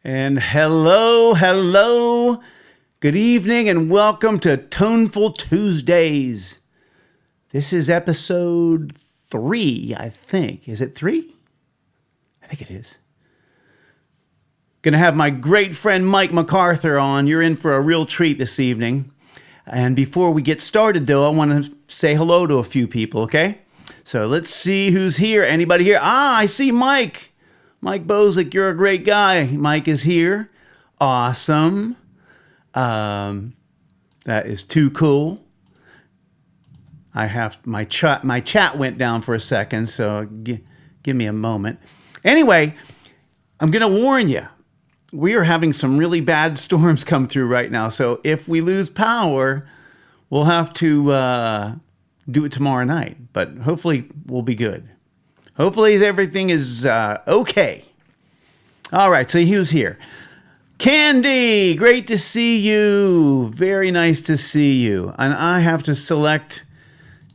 And hello, good evening, and welcome to Toneful Tuesdays. This is episode 3, I think. Is it 3? I think it is. Gonna have my great friend Mike MacArthur on. You're in for a real treat this evening. And before we get started, though, I want to say hello to a few people, okay? So let's see who's here. Anybody here? I see Mike. Mike Bozick, you're a great guy. Mike is here. Awesome. That is too cool. I have my chat went down for a second, so give me a moment. Anyway, I'm going to warn you. We are having some really bad storms come through right now. So if we lose power, we'll have to do it tomorrow night. But hopefully we'll be good. Hopefully everything is okay. All right, so who's here? Candy, great to see you. Very nice to see you. And I have to select,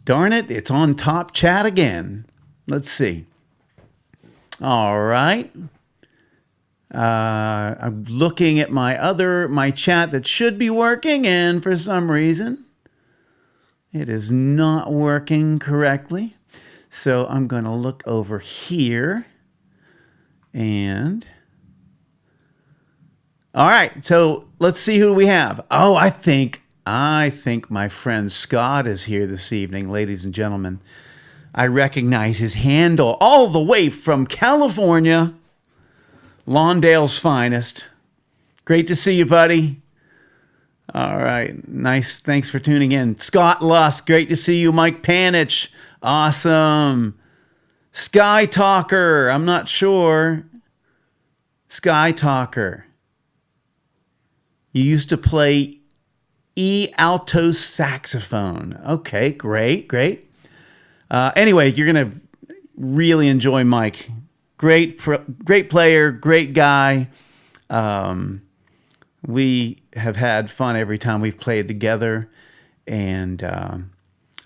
darn it, it's on top chat again. Let's see. All right. I'm looking at my chat that should be working, and for some reason, it is not working correctly. So I'm going to look over here and all right, so let's see who we have. Oh, I think my friend Scott is here this evening, ladies and gentlemen. I recognize his handle all the way from California, Lawndale's finest. Great to see you, buddy. All right, nice. Thanks for tuning in. Scott Lusk, great to see you. Mike Panich. Awesome. Sky Talker. I'm not sure. Sky Talker. You used to play alto saxophone. Okay, great. Anyway, you're going to really enjoy Mike. Great player, great guy. We have had fun every time we've played together, and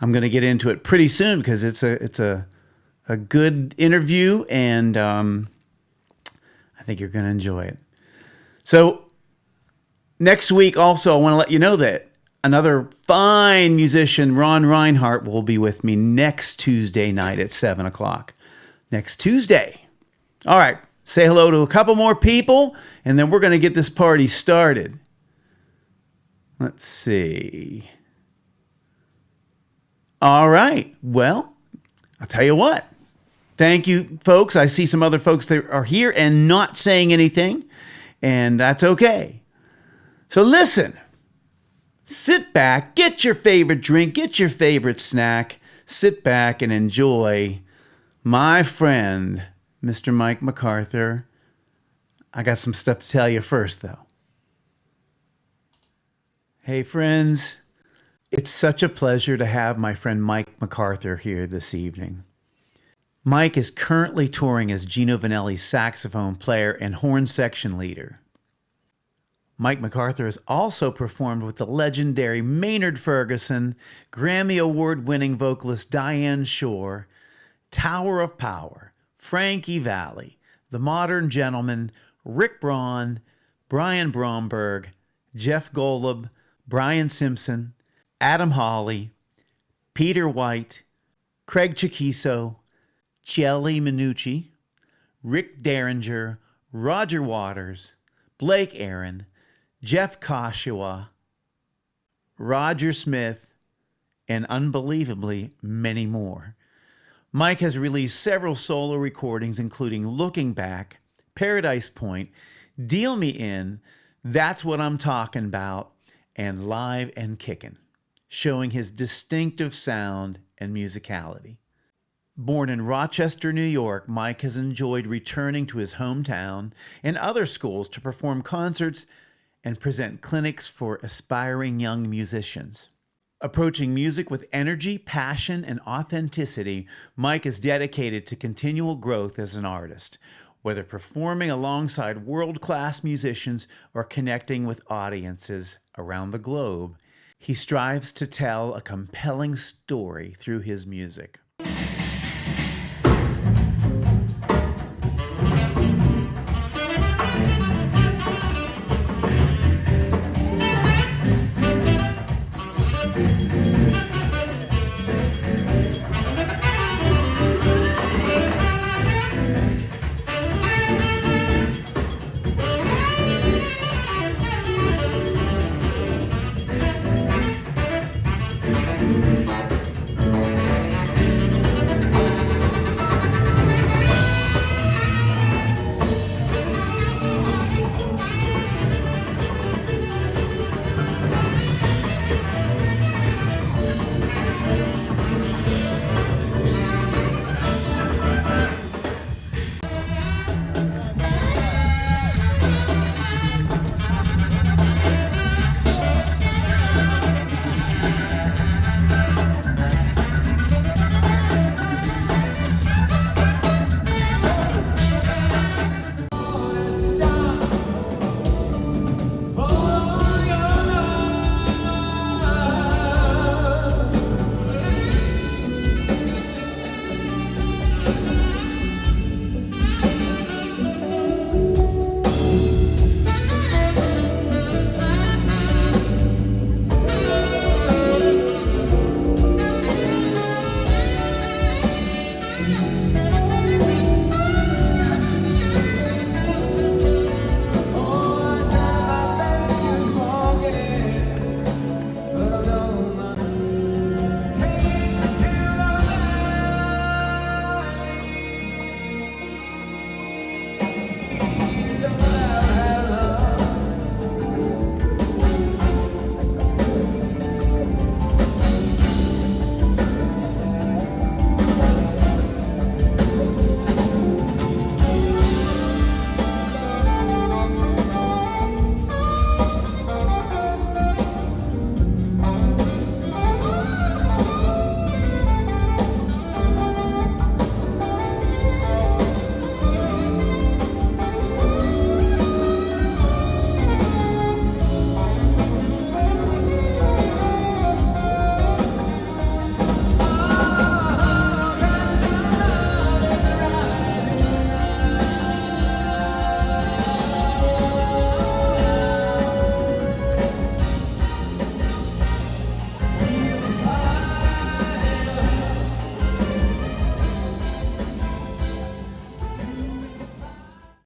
I'm going to get into it pretty soon because it's a good interview, and I think you're going to enjoy it. So next week also, I want to let you know that another fine musician, Ron Reinhardt, will be with me next Tuesday night at 7 o'clock. Next Tuesday. All right, say hello to a couple more people, and then we're going to get this party started. Let's see. All right. Well, I'll tell you what. Thank you, folks. I see some other folks that are here and not saying anything, and that's okay. So listen, sit back, get your favorite drink, get your favorite snack, sit back and enjoy my friend, Mr. Mike MacArthur. I got some stuff to tell you first, though. Hey, friends. It's such a pleasure to have my friend Mike MacArthur here this evening. Mike is currently touring as Gino Vannelli's saxophone player and horn section leader. Mike MacArthur has also performed with the legendary Maynard Ferguson, Grammy Award-winning vocalist Diane Schuur, Tower of Power, Frankie Valli, The Modern Gentleman, Rick Braun, Brian Bromberg, Jeff Golub, Brian Simpson, Adam Hawley, Peter White, Craig Chiquiso, Chelly Minucci, Rick Derringer, Roger Waters, Blake Aaron, Jeff Koshawa, Roger Smith, and unbelievably many more. Mike has released several solo recordings, including Looking Back, Paradise Point, Deal Me In, That's What I'm Talking About, and Live and Kickin', showing his distinctive sound and musicality. Born in Rochester, New York, Mike has enjoyed returning to his hometown and other schools to perform concerts and present clinics for aspiring young musicians. Approaching music with energy, passion, and authenticity, Mike is dedicated to continual growth as an artist, whether performing alongside world-class musicians or connecting with audiences around the globe. He strives to tell a compelling story through his music.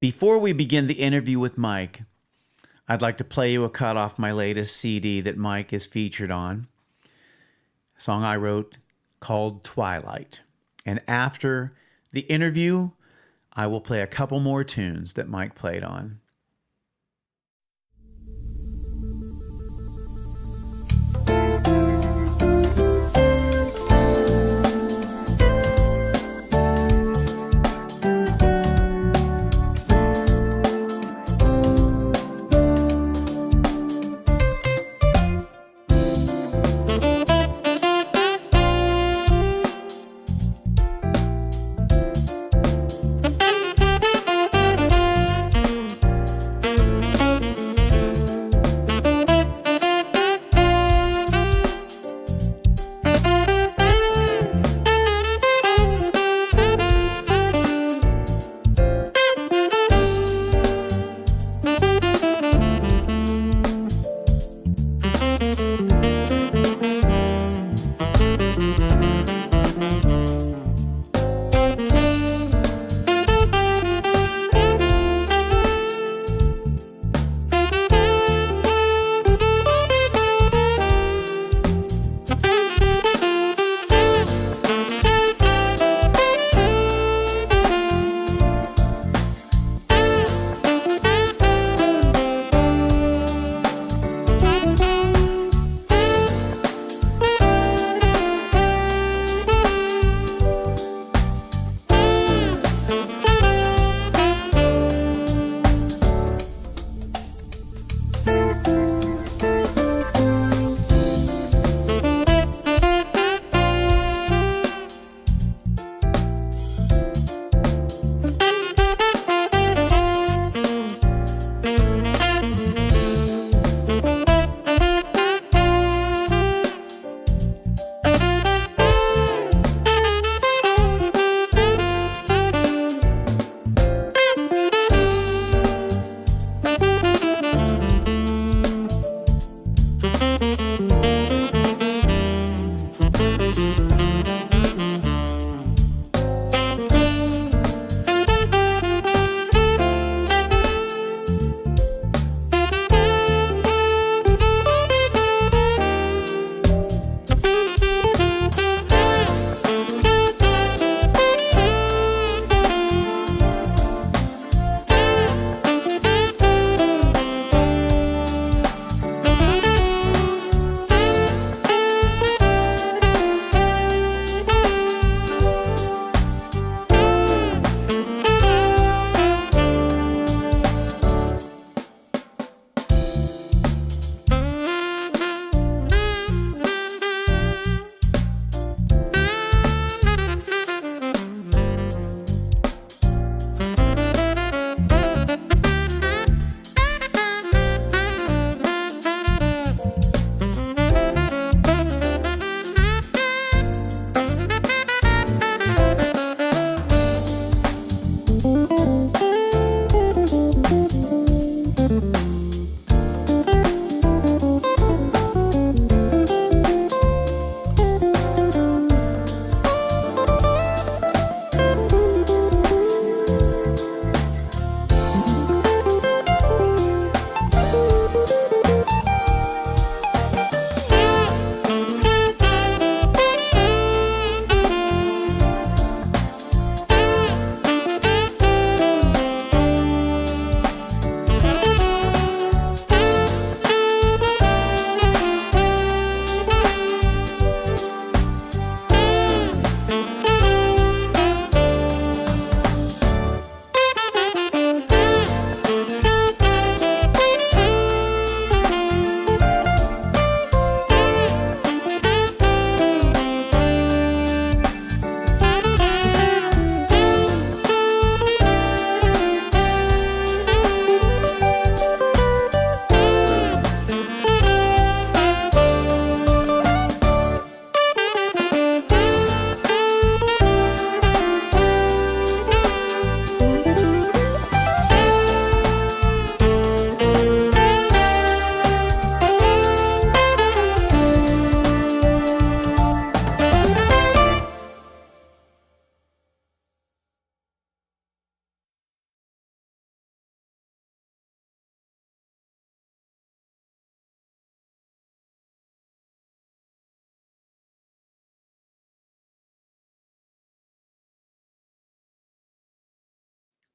Before we begin the interview with Mike, I'd like to play you a cut off my latest CD that Mike is featured on, a song I wrote called Twilight. And after the interview, I will play a couple more tunes that Mike played on.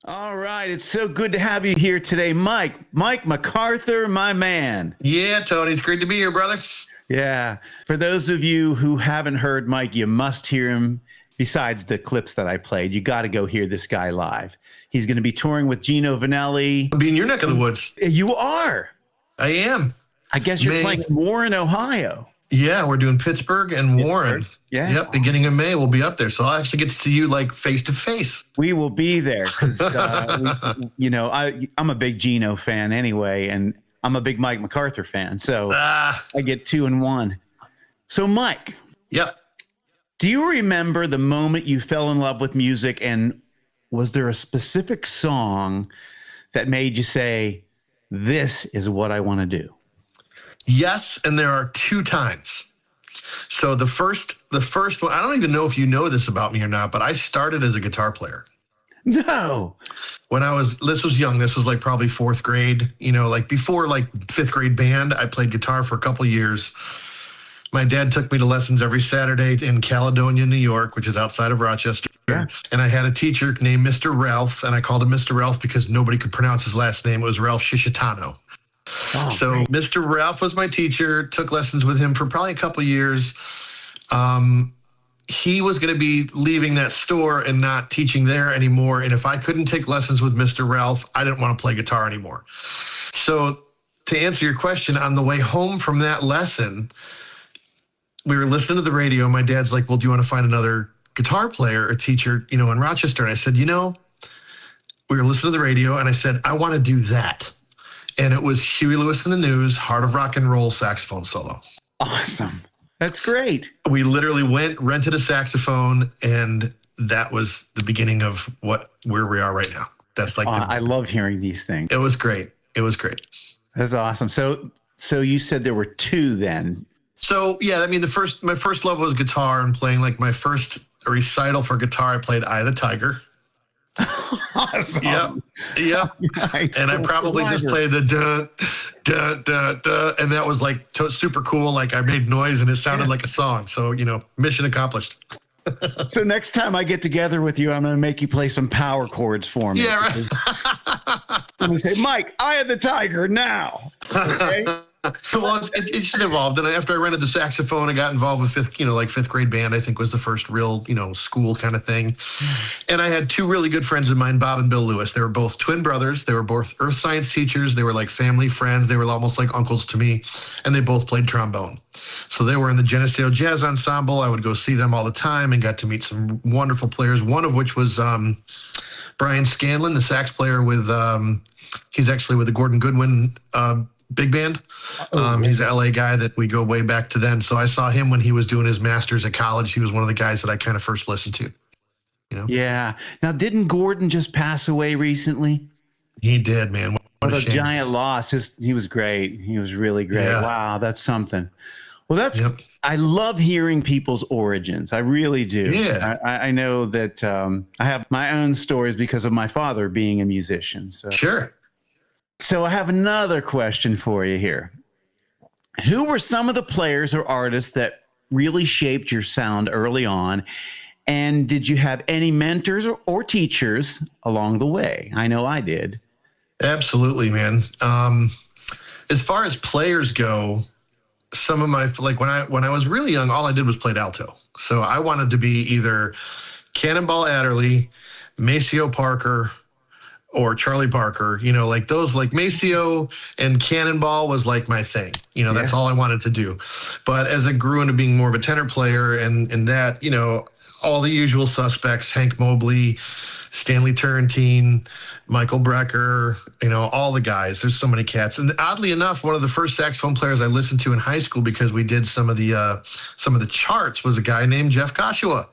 All right. It's so good to have you here today, Mike. Mike MacArthur, my man. Yeah, Tony, it's great to be here, brother. Yeah. For those of you who haven't heard Mike, you must hear him. Besides the clips that I played, you got to go hear this guy live. He's going to be touring with Gino Vannelli. I'll be in your neck of the woods. You are. I am. I guess you're playing Warren, Ohio. Yeah, we're doing Pittsburgh and Warren. Yeah. Yep. Beginning of May, we'll be up there. So I'll actually get to see you like face to face. We will be there because, I'm a big Gino fan anyway, and I'm a big Mike MacArthur fan. So I get 2 in 1. So, Mike. Yep. Do you remember the moment you fell in love with music, and was there a specific song that made you say, this is what I want to do? Yes, and there are 2 times. So the first one, I don't even know if you know this about me or not, but I started as a guitar player. No. This was young. This was like probably 4th grade, like before like 5th grade band. I played guitar for a couple years. My dad took me to lessons every Saturday in Caledonia, New York, which is outside of Rochester. Yeah. And I had a teacher named Mr. Ralph, and I called him Mr. Ralph because nobody could pronounce his last name. It was Ralph Shishitano. Oh, so great. Mr. Ralph was my teacher, took lessons with him for probably a couple years. He was going to be leaving that store and not teaching there anymore. And if I couldn't take lessons with Mr. Ralph, I didn't want to play guitar anymore. So to answer your question, on the way home from that lesson, we were listening to the radio. My dad's like, well, do you want to find another guitar player or teacher, in Rochester? And I said, we were listening to the radio, and I said, I want to do that. And it was Huey Lewis and the News, Heart of Rock and Roll saxophone solo. Awesome. That's great. We literally rented a saxophone, and that was the beginning of where we are right now. That's like I love hearing these things. It was great. It was great. That's awesome. So you said there were 2 then. So yeah, my first love was guitar, and playing like my first recital for guitar, I played Eye of the Tiger. Awesome. Yep. And I probably just played the duh, duh, duh, duh, and that was like super cool. Like I made noise and it sounded like a song. So, mission accomplished. So next time I get together with you, I'm going to make you play some power chords for me. Yeah, right. I'm going to say, Mike, Eye of the Tiger now. Okay. Well, it just evolved. And after I rented the saxophone, I got involved with 5th grade band, I think was the first real, school kind of thing. And I had 2 really good friends of mine, Bob and Bill Lewis. They were both twin brothers. They were both earth science teachers. They were like family friends. They were almost like uncles to me. And they both played trombone. So they were in the Geneseo Jazz Ensemble. I would go see them all the time and got to meet some wonderful players, one of which was Brian Scanlon, the sax player with, he's actually with the Gordon Goodwin big band. He's an LA guy that we go way back to then. So I saw him when he was doing his master's at college. He was one of the guys that I kind of first listened to. Yeah. Now, didn't Gordon just pass away recently? He did, man. What a giant loss. He was great. He was really great. Yeah. Wow, that's something. Well, I love hearing people's origins. I really do. Yeah. I know that I have my own stories because of my father being a musician. So. Sure. So I have another question for you here. Who were some of the players or artists that really shaped your sound early on? And did you have any mentors or teachers along the way? I know I did. Absolutely, man. As far as players go, some of my, like when I was really young, all I did was played alto. So I wanted to be either Cannonball Adderley, Maceo Parker, or Charlie Parker, like those, like Maceo and Cannonball was like my thing. That's all I wanted to do. But as I grew into being more of a tenor player and that, all the usual suspects, Hank Mobley, Stanley Turrentine, Michael Brecker, all the guys. There's so many cats. And oddly enough, one of the first saxophone players I listened to in high school, because we did some of the charts, was a guy named Jeff Koshua,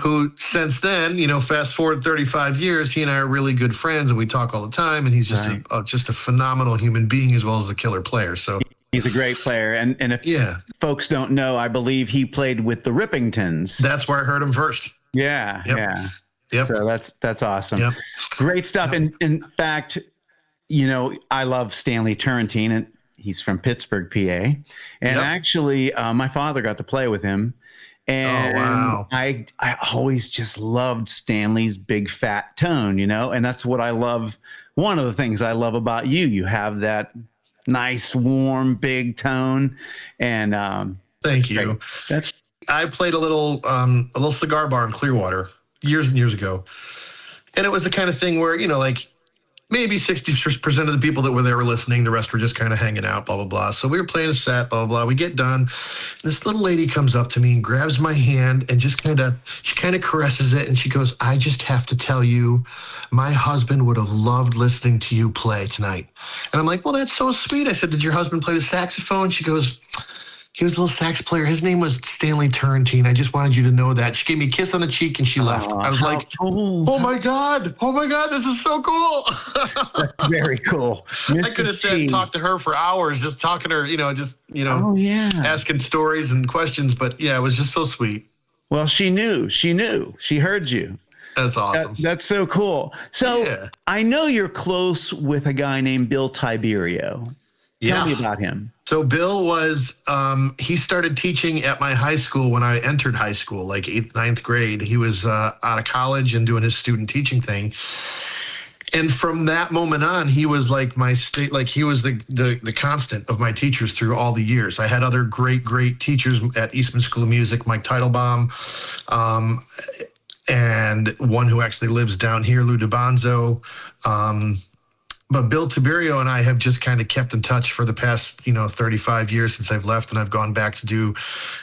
who since then, fast forward 35 years, he and I are really good friends and we talk all the time. And he's just a phenomenal human being as well as a killer player. So he's a great player. And if folks don't know, I believe he played with the Rippingtons. That's where I heard him first. Yeah. Yep. Yeah. Yep. So that's awesome. Yep. Great stuff. Yep. In fact, I love Stanley Turrentine, and he's from Pittsburgh, PA. And actually, my father got to play with him. Oh, And wow. I always just loved Stanley's big fat tone, and that's what I love. One of the things I love about you, you have that nice, warm, big tone, and that's Thank great. you. That's I played a little cigar bar in Clearwater years and years ago. And it was the kind of thing where, like maybe 60% of the people that were there were listening. The rest were just kind of hanging out, blah, blah, blah. So we were playing a set, blah, blah, blah. We get done. This little lady comes up to me and grabs my hand and just she kind of caresses it. And she goes, I just have to tell you, my husband would have loved listening to you play tonight. And I'm like, well, that's so sweet. I said, did your husband play the saxophone? She goes, he was a little sax player. His name was Stanley Turrentine. I just wanted you to know that. She gave me a kiss on the cheek and she left. I was like, cool. oh my God, this is so cool. That's very cool. I could have sat and talked to her for hours, just talking to her, Oh yeah, asking stories and questions. But yeah, it was just so sweet. well, she knew. She heard you. That's awesome. That's so cool. So Yeah. I know you're close with a guy named Bill Tiberio. Tell me about him. So Bill was, he started teaching at my high school when I entered high school, like 8th, 9th grade. He was out of college and doing his student teaching thing. And from that moment on, he was like he was the constant of my teachers through all the years. I had other great teachers at Eastman School of Music, Mike Teitelbaum, and one who actually lives down here, Lou DiBonzo. But Bill Tiberio and I have just kind of kept in touch for the past, 35 years since I've left, and I've gone back to do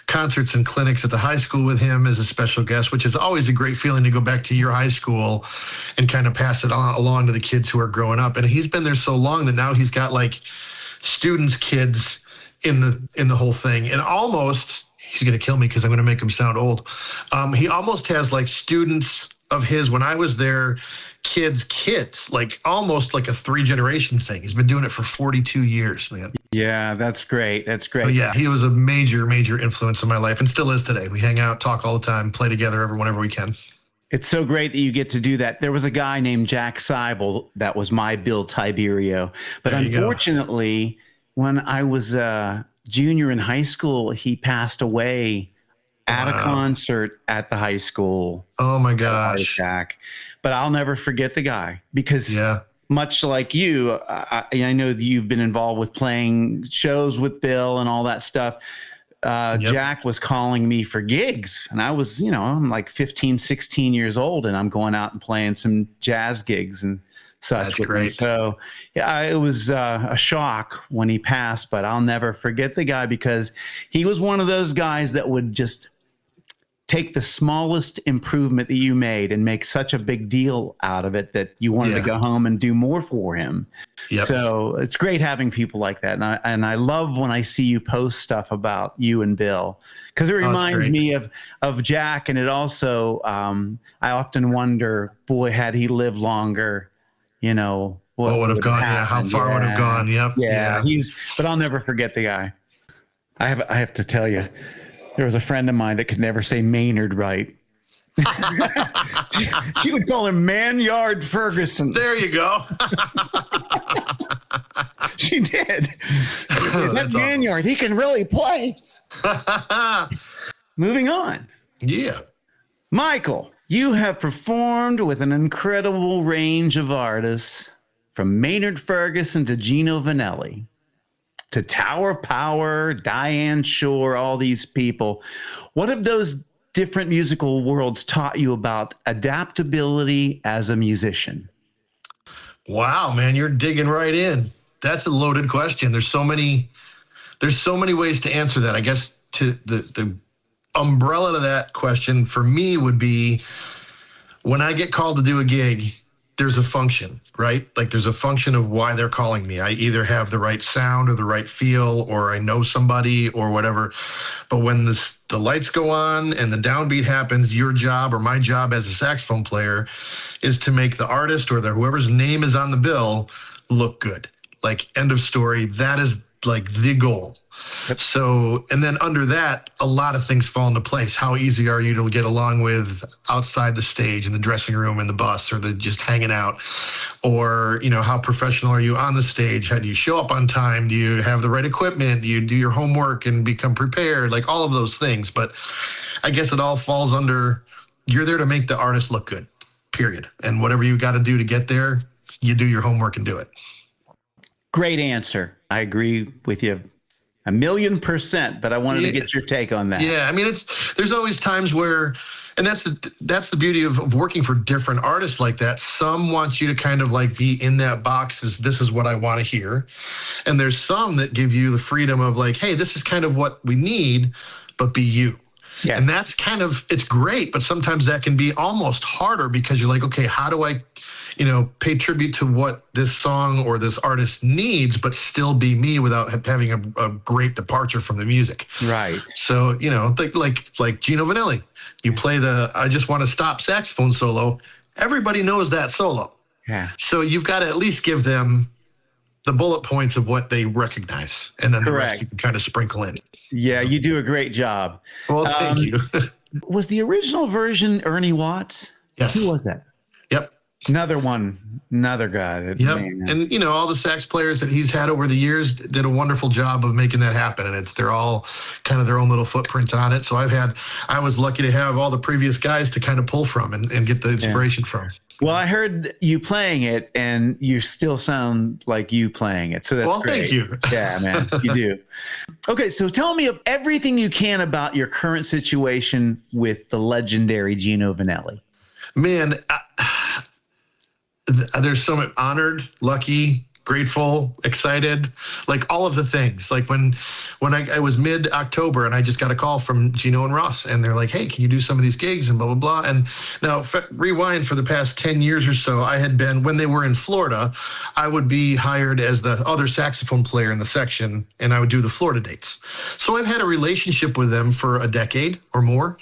concerts and clinics at the high school with him as a special guest, which is always a great feeling to go back to your high school and kind of pass it along to the kids who are growing up. And he's been there so long that now he's got like students' kids in the whole thing, and almost, he's going to kill me because I'm going to make him sound old. He almost has like students of his when I was there, kids, like almost like a 3-generation thing. He's been doing it for 42 years, man. Yeah, that's great. That's great. So yeah, he was a major influence in my life and still is today. We hang out, talk all the time, play together whenever we can. It's so great that you get to do that. There was a guy named Jack Seibel that was my Bill Tiberio. But unfortunately, when I was a junior in high school, he passed away at a concert at the high school. Oh my gosh. Jack. But I'll never forget the guy because much like you, I know that you've been involved with playing shows with Bill and all that stuff. Jack was calling me for gigs, and I was, I'm like 15, 16 years old, and I'm going out and playing some jazz gigs and such. That's great. So yeah, it was a shock when he passed, but I'll never forget the guy because he was one of those guys that would just take the smallest improvement that you made and make such a big deal out of it that you wanted to go home and do more for him. Yep. So it's great having people like that. And I love when I see you post stuff about you and Bill, because it reminds me of Jack. And it also, I often wonder, boy, had he lived longer, what would have gone? Yeah, how far would have gone? Yep. Yeah. But I'll never forget the guy. I have to tell you, there was a friend of mine that could never say Maynard right. she would call him Maynard Ferguson. There you go. She did. That Maynard, he can really play. Moving on. Yeah. Michael, you have performed with an incredible range of artists, from Maynard Ferguson to Gino Vannelli, to Tower of Power, Diane Schuur, all these people. What have those different musical worlds taught you about adaptability as a musician? Wow, man, you're digging right in. That's a loaded question. There's so many ways to answer that. I guess to the umbrella to that question for me would be, when I get called to do a gig, there's a function, right? Like there's a function of why they're calling me. I either have the right sound or the right feel, or I know somebody or whatever. But when the lights go on and the downbeat happens, your job or my job as a saxophone player is to make the artist or whoever's name is on the bill look good. Like, end of story. That is like the goal. Yep. So, and then under that, a lot of things fall into place. How easy are you to get along with outside the stage, in the dressing room, in the bus, or just hanging out? Or, how professional are you on the stage? How do you show up on time? Do you have the right equipment? Do you do your homework and become prepared? Like all of those things. But I guess it all falls under, you're there to make the artist look good, period. And whatever you got to do to get there, you do your homework and do it. Great answer. I agree with you 1,000,000%, but I wanted to get your take on that. Yeah, I mean, there's always times where, and that's the beauty of working for different artists like that. Some want you to kind of like be in that box as this is what I want to hear. And there's some that give you the freedom of like, hey, this is kind of what we need, but be you. Yes. And that's kind of, it's great, but sometimes that can be almost harder because you're like, okay, how do I, pay tribute to what this song or this artist needs, but still be me without having a great departure from the music. Right. So, like Gino Vannelli, you play the I Just Want to Stop saxophone solo. Everybody knows that solo. Yeah. So you've got to at least give them the bullet points of what they recognize. And then the rest you can kind of sprinkle in. Yeah, you do a great job. Well, thank you. Was the original version Ernie Watts? Yes. Who was that? Yep. Another guy. Yep. And, all the sax players that he's had over the years did a wonderful job of making that happen. And they're all kind of their own little footprint on it. So I was lucky to have all the previous guys to kind of pull from and get the inspiration from. Well, I heard you playing it, and you still sound like you playing it. So that's great. Thank you. Yeah, man, you do. Okay, so tell me of everything you can about your current situation with the legendary Gino Vannelli. Man, there's so much honored, lucky, grateful, excited, like all of the things. Like when I was mid-October and I just got a call from Gino and Ross, and they're like, hey, can you do some of these gigs and blah, blah, blah. And now rewind for the past 10 years or so, I had been, when they were in Florida, I would be hired as the other saxophone player in the section, and I would do the Florida dates. So I've had a relationship with them for a decade or more,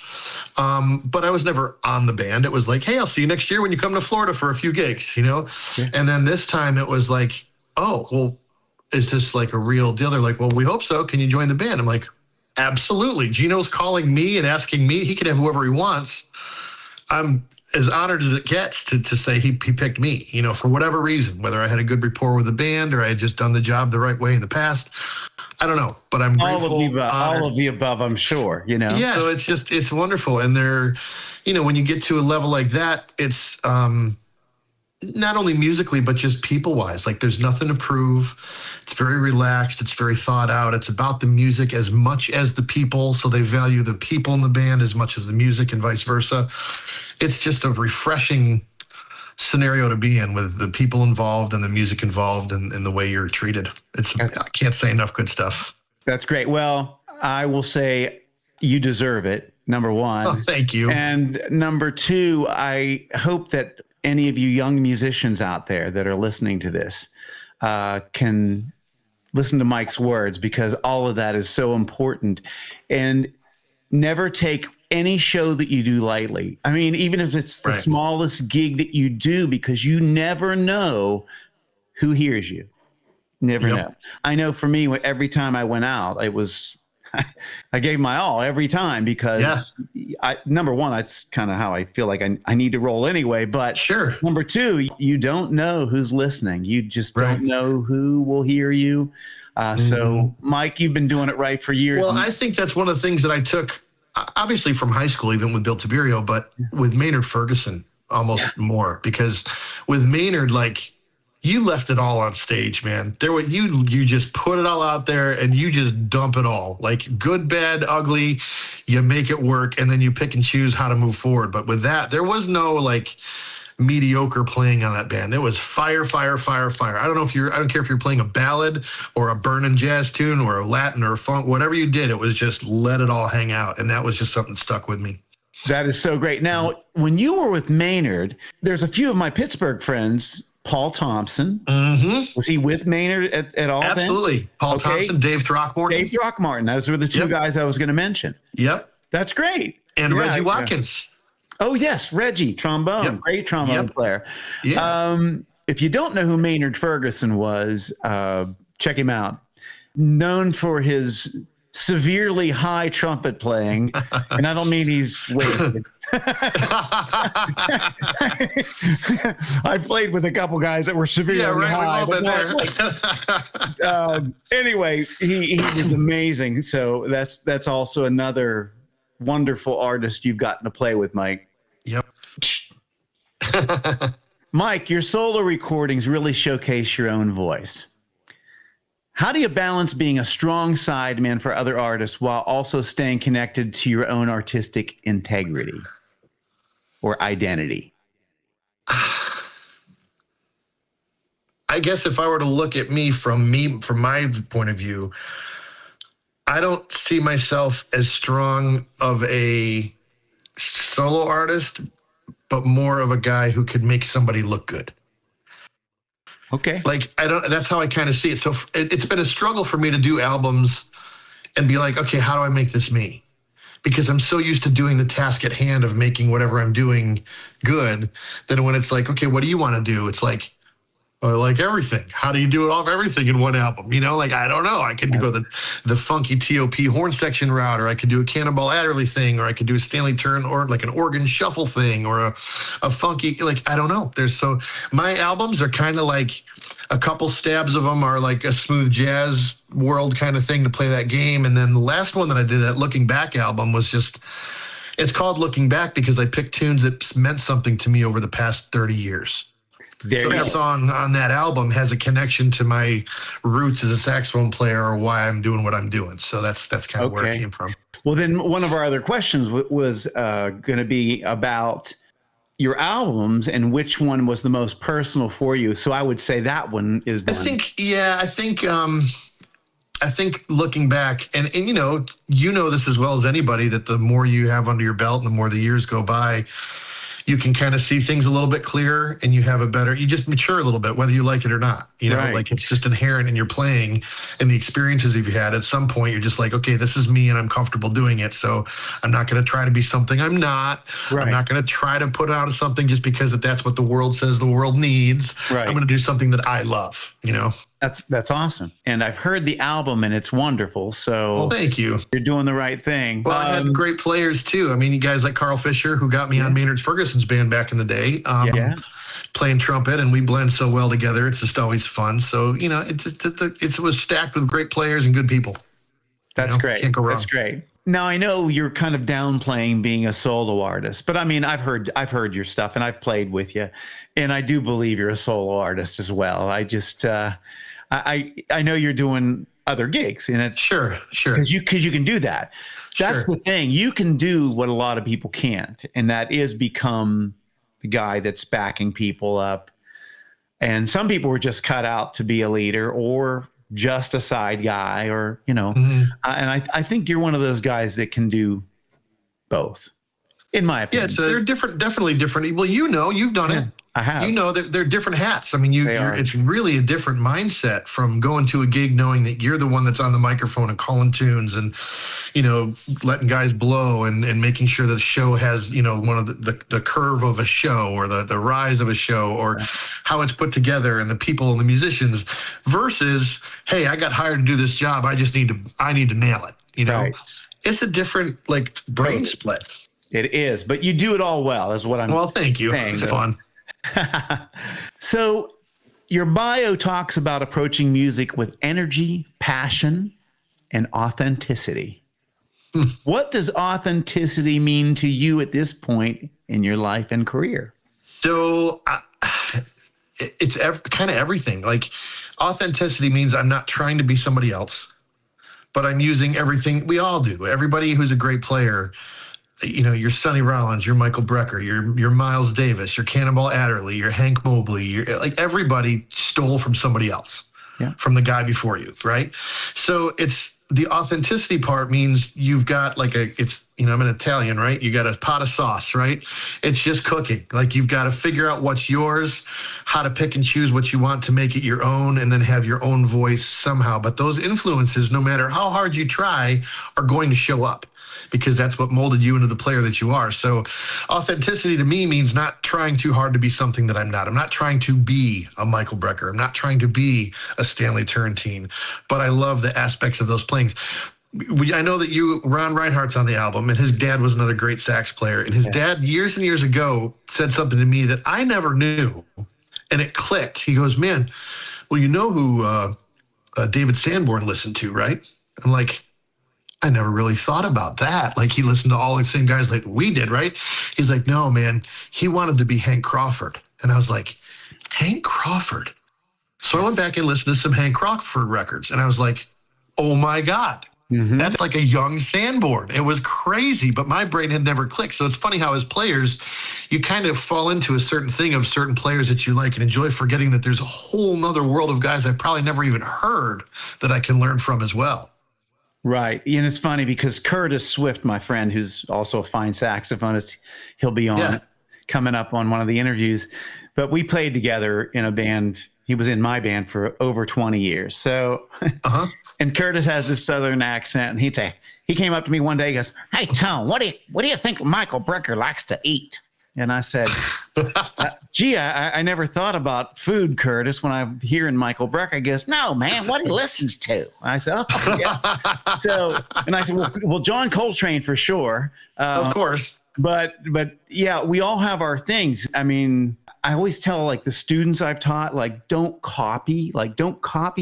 but I was never on the band. It was like, hey, I'll see you next year when you come to Florida for a few gigs, Yeah. And then this time it was like, oh, well, is this like a real deal? They're like, well, we hope so. Can you join the band? I'm like, absolutely. Gino's calling me and asking me. He can have whoever he wants. I'm as honored as it gets to say he picked me, for whatever reason, whether I had a good rapport with the band or I had just done the job the right way in the past. I don't know, but I'm grateful. All of the above, I'm sure, Yeah, so it's wonderful. And they're, when you get to a level like that, it's, not only musically, but just people-wise. Like, there's nothing to prove. It's very relaxed. It's very thought out. It's about the music as much as the people, so they value the people in the band as much as the music and vice versa. It's just a refreshing scenario to be in with the people involved and the music involved and the way you're treated. I can't say enough good stuff. That's great. Well, I will say you deserve it, number one. Oh, thank you. And number two, I hope that any of you young musicians out there that are listening to this can listen to Mike's words, because all of that is so important. And never take any show that you do lightly. I mean, even if it's the smallest gig that you do, because you never know who hears you. Never know. I know for me, every time I went out, it was I gave my all every time, because number one, that's kind of how I feel like I need to roll anyway. But number two, you don't know who's listening. You just don't know who will hear you. So, Mike, you've been doing it right for years. Well, I think that's one of the things that I took, obviously from high school, even with Bill Tiberio, but with Maynard Ferguson almost more, because with Maynard, like, you left it all on stage, man. You just put it all out there and you just dump it all. Like, good, bad, ugly, you make it work, and then you pick and choose how to move forward. But with that, there was no like mediocre playing on that band. It was fire, fire, fire, fire. I don't care if you're playing a ballad or a burning jazz tune or a Latin or a funk, whatever you did, it was just let it all hang out. And that was just something that stuck with me. That is so great. Now, when you were with Maynard, there's a few of my Pittsburgh friends. Paul Thompson. Was he with Maynard at all? Absolutely. Then? Paul Thompson, Dave Throckmorton. Dave Throckmorton. Those were the two guys I was going to mention. Yep. That's great. And Reggie Watkins. Oh, yes. Reggie, trombone. Great trombone player. Yeah. If you don't know who Maynard Ferguson was, check him out. Known for his severely high trumpet playing, and I don't mean he's wasted. I played with a couple guys that were severely high. Anyway, he was amazing. So that's also another wonderful artists you've gotten to play with, Mike. Yep. Mike, your solo recordings really showcase your own voice. How do you balance being a strong sideman for other artists while also staying connected to your own artistic integrity or identity? I guess if I were to look at from my point of view, I don't see myself as strong of a solo artist, but more of a guy who could make somebody look good. Okay. Like, that's how I kind of see it. So it's been a struggle for me to do albums and be like, okay, how do I make this me? Because I'm so used to doing the task at hand of making whatever I'm doing good, that when it's like, okay, what do you want to do? It's like, I like everything. How do you do it all of everything in one album? You know, like, I don't know. I could go the funky TOP horn section route, or I could do a Cannonball Adderley thing, or I could do a Stanley Turn, or like an organ shuffle thing, or a funky, like, I don't know. My albums are kind of like a couple stabs of them are like a smooth jazz world kind of thing to play that game. And then the last one that I did, that Looking Back album, was just, it's called Looking Back because I picked tunes that meant something to me over the past 30 years. So the song on that album has a connection to my roots as a saxophone player, or why I'm doing what I'm doing. So that's kind of where it came from. Well, then one of our other questions was going to be about your albums and which one was the most personal for you. So I would say that one is the I think Looking Back, and you know this as well as anybody, that the more you have under your belt and the more the years go by, you can kind of see things a little bit clearer, and you just mature a little bit, whether you like it or not. You know, right. Like, it's just inherent in your playing and the experiences you've had. At some point, you're just like, okay, this is me and I'm comfortable doing it. So I'm not going to try to be something I'm not. Right. I'm not going to try to put out something just because that's what the world says the world needs. Right. I'm going to do something that I love, you know? That's awesome. And I've heard the album and it's wonderful. So well, thank you. You're doing the right thing. Well, I had great players too. I mean, you guys like Carl Fisher, who got me on Maynard Ferguson's band back in the day, playing trumpet, and we blend so well together. It's just always fun. So, you know, it was stacked with great players and good people. That's great. Can't go wrong. That's great. Now, I know you're kind of downplaying being a solo artist, but I mean, I've heard your stuff and I've played with you, and I do believe you're a solo artist as well. I just, I know you're doing other gigs, and it's sure because you can do that. That's the thing. You can do what a lot of people can't, and that is become the guy that's backing people up. And some people were just cut out to be a leader or just a side guy, or, you know, and I think you're one of those guys that can do both, in my opinion. Yeah, they're different, definitely different. Well, you know, you've done it. I have. You know, they're different hats. I mean, it's really a different mindset from going to a gig knowing that you're the one that's on the microphone and calling tunes and, you know, letting guys blow and making sure the show has, you know, one of the curve of a show, or the rise of a show, or how it's put together, and the people and the musicians, versus, hey, I got hired to do this job. I need to nail it. You know, It's a different, like, brain split. It is, but you do it all well, is what I'm Well, thank you. saying. It's fun. So your bio talks about approaching music with energy, passion, and authenticity. What does authenticity mean to you at this point in your life and career? So it's kind of everything. Like, authenticity means I'm not trying to be somebody else, but I'm using everything we all do. Everybody who's a great player, you know, you're Sonny Rollins, you're Michael Brecker, you're Miles Davis, you're Cannonball Adderley, you're Hank Mobley, you're like, everybody stole from somebody else, from the guy before you, right? So it's the authenticity part means you've got like I'm an Italian, right? You got a pot of sauce, right? It's just cooking. Like, you've got to figure out what's yours, how to pick and choose what you want to make it your own, and then have your own voice somehow. But those influences, no matter how hard you try, are going to show up, because that's what molded you into the player that you are. So authenticity to me means not trying too hard to be something that I'm not. I'm not trying to be a Michael Brecker. I'm not trying to be a Stanley Turrentine, but I love the aspects of those playings. I know that Ron Reinhardt's on the album, and his dad was another great sax player. And his dad, years and years ago, said something to me that I never knew, and it clicked. He goes, man, well, you know who David Sanborn listened to, right? I'm like, I never really thought about that. Like, he listened to all the same guys like we did, right? He's like, no, man, he wanted to be Hank Crawford. And I was like, Hank Crawford? So I went back and listened to some Hank Crawford records, and I was like, oh my God. That's like a young Sanborn. It was crazy, but my brain had never clicked. So it's funny how as players, you kind of fall into a certain thing of certain players that you like and enjoy, forgetting that there's a whole nother world of guys I've probably never even heard that I can learn from as well. Right. And it's funny because Curtis Swift, my friend, who's also a fine saxophonist, he'll be on coming up on one of the interviews. But we played together in a band. He was in my band for over 20 years. So, and Curtis has this Southern accent, and he came up to me one day, he goes, "Hey, Tone, what do you think Michael Brecker likes to eat?" And I said, gee, I never thought about food, Curtis, when I'm hearing Michael Brecker. He goes, "No, man, what he listens to." I said, "Oh, yeah." So, and I said, well, John Coltrane for sure. Of course. But yeah, we all have our things. I mean, I always tell like the students I've taught, like, don't copy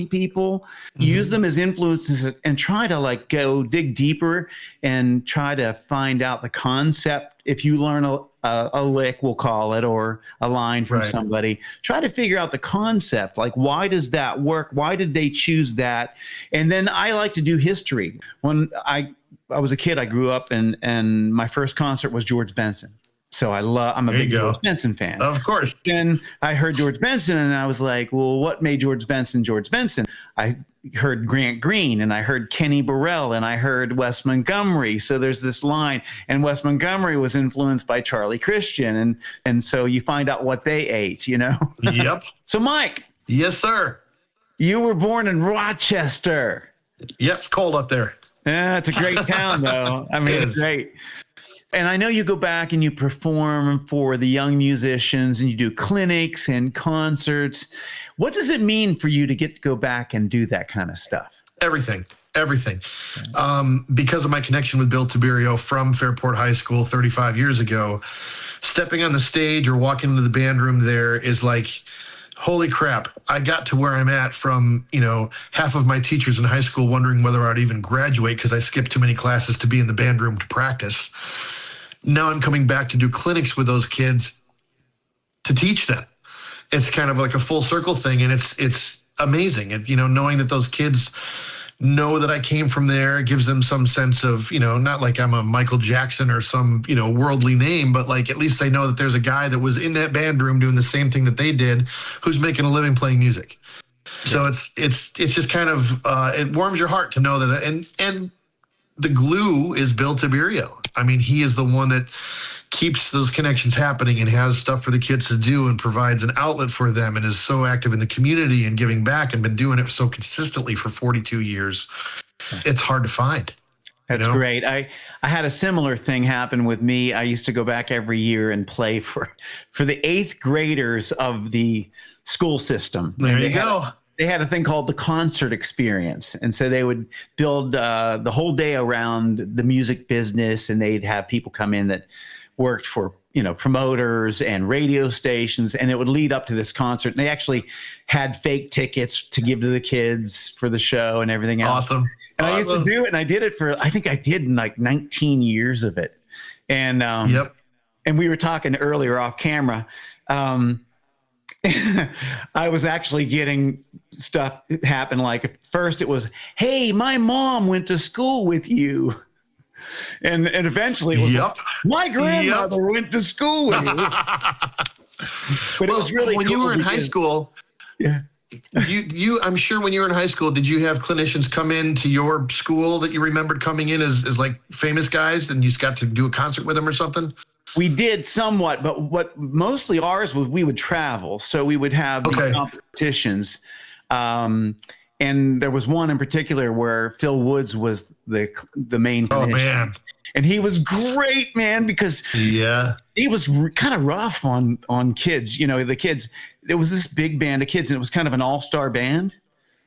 people, use them as influences and try to like go dig deeper and try to find out the concept. If you learn a lick, we'll call it, or a line from somebody, try to figure out the concept. Like, why does that work? Why did they choose that? And then I like to do history. When I was a kid, I grew up and my first concert was George Benson. So I'm a big George Benson fan. Of course. Then I heard George Benson and I was like, well, what made George Benson George Benson? I heard Grant Green and I heard Kenny Burrell and I heard Wes Montgomery. So there's this line, and Wes Montgomery was influenced by Charlie Christian. And so you find out what they ate, you know? Yep. So Mike. Yes, sir. You were born in Rochester. Yep. It's cold up there. Yeah, it's a great town though. I mean, it's great. And I know you go back and you perform for the young musicians and you do clinics and concerts. What does it mean for you to get to go back and do that kind of stuff? Everything. Because of my connection with Bill Tiberio from Fairport High School 35 years ago, stepping on the stage or walking into the band room there is like, holy crap, I got to where I'm at from, half of my teachers in high school wondering whether I'd even graduate because I skipped too many classes to be in the band room to practice. Now I'm coming back to do clinics with those kids to teach them. It's kind of like a full circle thing, and it's amazing. And, knowing that those kids know that I came from there gives them some sense of, not like I'm a Michael Jackson or some, worldly name, but like at least they know that there's a guy that was in that band room doing the same thing that they did, who's making a living playing music. So it's just kind of it warms your heart to know that, and the glue is Bill Tiberio. I mean, he is the one that keeps those connections happening and has stuff for the kids to do and provides an outlet for them and is so active in the community and giving back and been doing it so consistently for 42 years. It's hard to find. That's great. I had a similar thing happen with me. I used to go back every year and play for the 8th graders of the school system. There you go. They had a thing called the concert experience. And so they would build the whole day around the music business, and they'd have people come in that worked for, promoters and radio stations, and it would lead up to this concert. And they actually had fake tickets to give to the kids for the show and everything else. Awesome. And I used to do it, and I did it for, I think I did like 19 years of it. And, and we were talking earlier off camera. I was actually getting stuff happen. Like first it was, "Hey, my mom went to school with you." And eventually it was, like, "My grandmother went to school with you." But it was really when cool you were in high school. Yeah. I'm sure when you were in high school, did you have clinicians come into your school that you remembered coming in as like famous guys, and you just got to do a concert with them or something? We did somewhat, but what mostly ours was we would travel. So we would have these competitions. And there was one in particular where Phil Woods was the main clinician. Oh, man. And he was great, man, because he was kind of rough on kids. The kids, there was this big band of kids, and it was kind of an all-star band.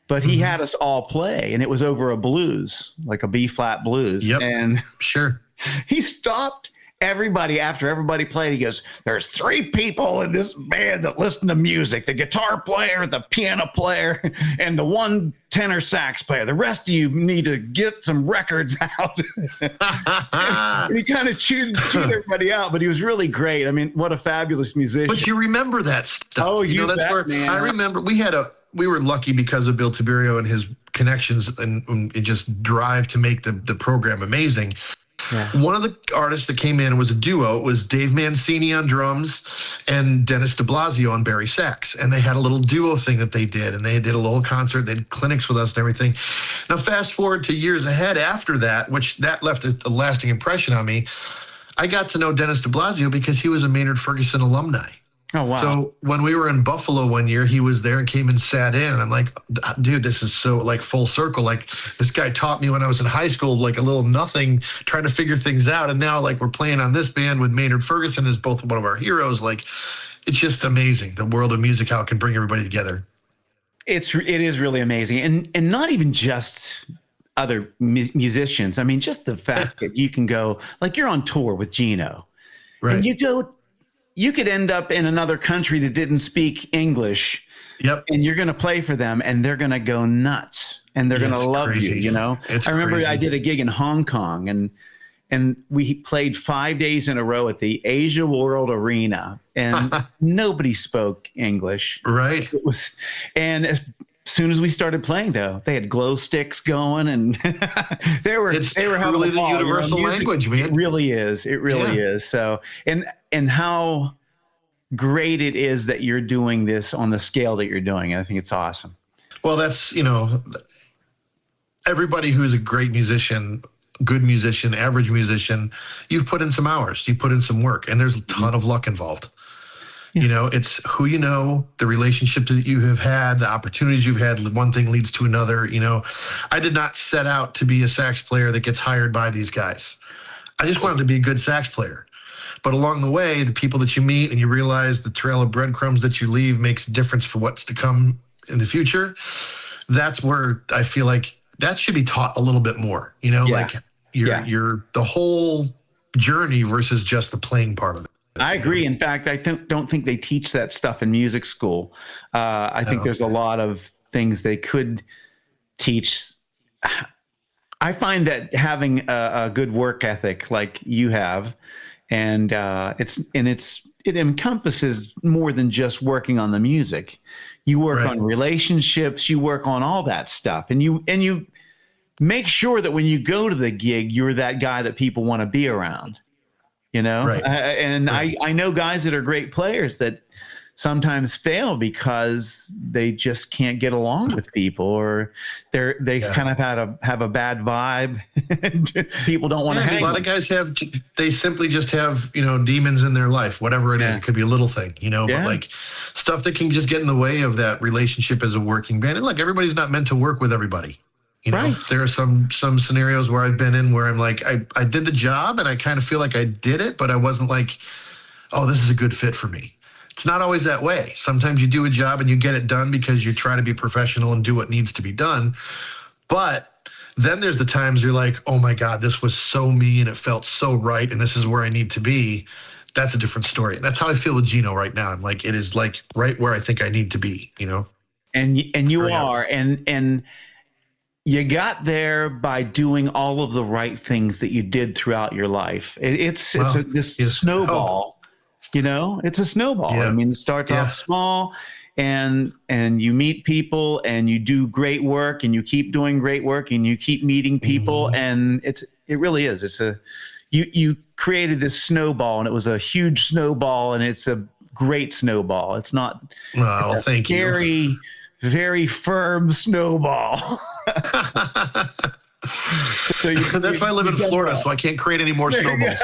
But he had us all play, and it was over a blues, like a B-flat blues. Yep. And sure. he stopped after everybody played, he goes, there's 3 people in this band that listen to music, the guitar player, the piano player, and the one tenor sax player. The rest of you need to get some records out. And he kind of chewed everybody out, but he was really great. I mean, what a fabulous musician. But you remember that stuff. Oh, that's bet, where man. I remember we were lucky because of Bill Tiberio and his connections and just drive to make the program amazing. Yeah. One of the artists that came in was a duo. It was Dave Mancini on drums and Dennis de Blasio on Barry sax. And they had a little duo thing that they did. And they did a little concert. They did clinics with us and everything. Now, fast forward to years ahead after that, which that left a lasting impression on me. I got to know Dennis de Blasio because he was a Maynard Ferguson alumni. Oh, wow. So when we were in Buffalo one year, he was there and came and sat in. And I'm like, dude, this is so like full circle. Like this guy taught me when I was in high school, like a little nothing, trying to figure things out. And now like we're playing on this band with Maynard Ferguson as both one of our heroes. Like it's just amazing. The world of music, how it can bring everybody together. It is really amazing. And not even just other musicians. I mean, just the fact that you can go, like you're on tour with Gino. Right. And you could end up in another country that didn't speak English. Yep. And you're going to play for them and they're going to go nuts and they're going to love you, you know? I remember crazy. I did a gig in Hong Kong and we played 5 days in a row at the Asia World Arena and nobody spoke English. Right. And as soon as we started playing, though, they had glow sticks going, and they were having really the universal language, man. It really is. It really is. So, and how great it is that you're doing this on the scale that you're doing. And I think it's awesome. Well, that's, everybody who's a great musician, good musician, average musician, you've put in some hours, you put in some work, and there's a ton of luck involved. Yeah. It's who you know, the relationships that you have had, the opportunities you've had. One thing leads to another. I did not set out to be a sax player that gets hired by these guys. I just wanted to be a good sax player. But along the way, the people that you meet and you realize the trail of breadcrumbs that you leave makes a difference for what's to come in the future. That's where I feel like that should be taught a little bit more, like you're the whole journey versus just the playing part of it. I agree. In fact, I don't think they teach that stuff in music school. I think there's a lot of things they could teach. I find that having a good work ethic like you have, and it encompasses more than just working on the music. You work on relationships, you work on all that stuff, and you make sure that when you go to the gig, you're that guy that people want to be around. Right. I know guys that are great players that sometimes fail because they just can't get along with people, or they kind of have a bad vibe. People don't want to hang. A lot of guys they simply just have, demons in their life, whatever it is. It could be a little thing, but like stuff that can just get in the way of that relationship as a working band. And look, everybody's not meant to work with everybody. There are some scenarios where I've been in where I'm like, I did the job and I kind of feel like I did it, but I wasn't like, oh, this is a good fit for me. It's not always that way. Sometimes you do a job and you get it done because you try to be professional and do what needs to be done. But then there's the times you're like, oh my God, this was so me and it felt so right. And this is where I need to be. That's a different story. That's how I feel with Gino right now. I'm like, it is like right where I think I need to be, And you are, and you got there by doing all of the right things that you did throughout your life. It's snowball, it's a snowball. Yeah. I mean, it starts off small and you meet people and you do great work and you keep doing great work and you keep meeting people. And it really is. You created this snowball and it was a huge snowball and it's a great snowball. It's not thank you. Very firm snowball. That's why I live in Florida, so I can't create any more snowballs.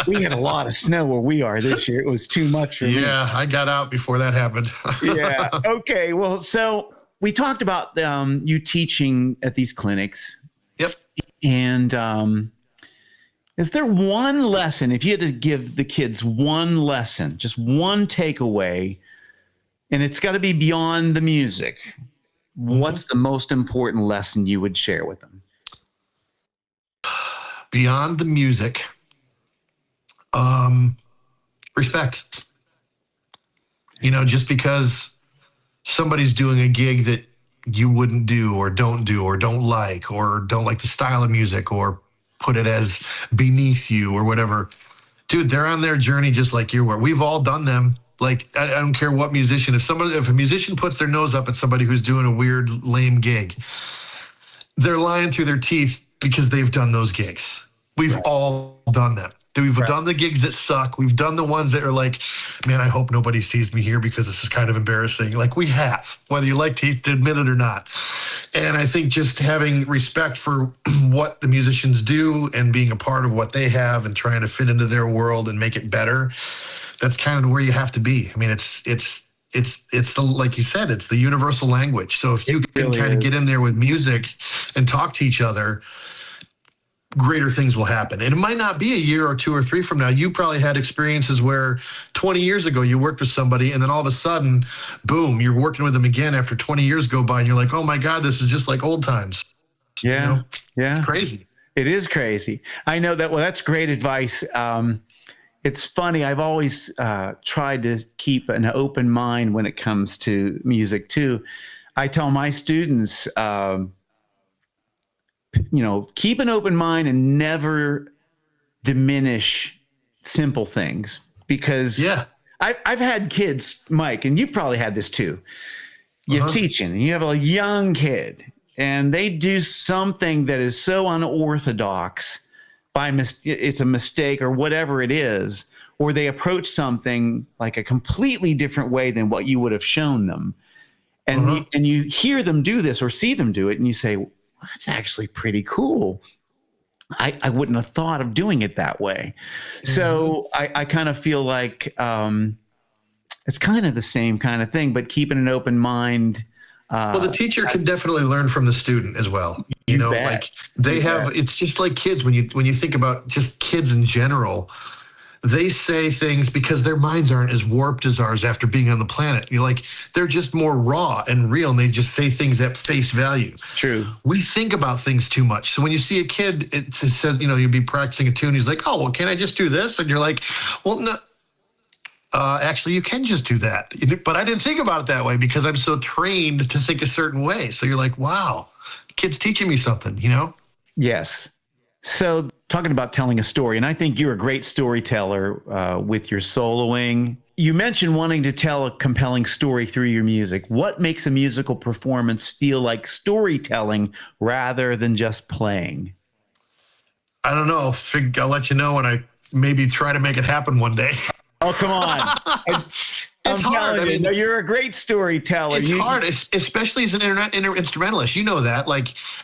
We had a lot of snow where we are this year. It was too much for me. Yeah, I got out before that happened. Yeah. Okay. Well, so we talked about you teaching at these clinics. Yep. And is there one lesson, if you had to give the kids one lesson, just one takeaway, and it's got to be beyond the music, what's the most important lesson you would share with them? Beyond the music, Respect. Just because somebody's doing a gig that you wouldn't do or don't like the style of music or put it as beneath you or whatever. Dude, they're on their journey just like you were. We've all done them. Like, I don't care what musician. If a musician puts their nose up at somebody who's doing a weird, lame gig, they're lying through their teeth because they've done those gigs. We've all done them. We've done the gigs that suck. We've done the ones that are like, man, I hope nobody sees me here because this is kind of embarrassing. Like, we have, whether you like to admit it or not. And I think just having respect for what the musicians do and being a part of what they have and trying to fit into their world and make it better, that's kind of where you have to be. I mean, it's the, like you said, it's the universal language. So if you can kind of get in there with music and talk to each other, greater things will happen. And it might not be a year or 2 or 3 from now. You probably had experiences where 20 years ago you worked with somebody and then all of a sudden, boom, you're working with them again after 20 years go by and you're like, oh my God, this is just like old times. Yeah. Yeah. It's crazy. It is crazy. I know that. Well, that's great advice. It's funny. I've always tried to keep an open mind when it comes to music too. I tell my students, keep an open mind and never diminish simple things because I've had kids, Mike, and you've probably had this too. You're teaching and you have a young kid and they do something that is so unorthodox it's a mistake or whatever it is, or they approach something like a completely different way than what you would have shown them. And you hear them do this or see them do it and you say, that's actually pretty cool. I wouldn't have thought of doing it that way. So I kind of feel like it's kind of the same kind of thing, but keeping an open mind. Well, the teacher can definitely learn from the student as well. Like they have, it's just like kids. When you think about just kids in general, they say things because their minds aren't as warped as ours after being on the planet. They're just more raw and real, and they just say things at face value. True. We think about things too much. So when you see a kid, it says, you'd be practicing a tune. He's like, oh, well, can I just do this? And you're like, well, no. Actually, you can just do that. But I didn't think about it that way because I'm so trained to think a certain way. So you're like, wow, kid's teaching me something, Yes. So talking about telling a story, and I think you're a great storyteller with your soloing. You mentioned wanting to tell a compelling story through your music. What makes a musical performance feel like storytelling rather than just playing? I don't know. I'll let you know when I maybe try to make it happen one day. Oh, come on. It's hard. I mean, you're a great storyteller. It's hard, especially as an instrumentalist. You know that.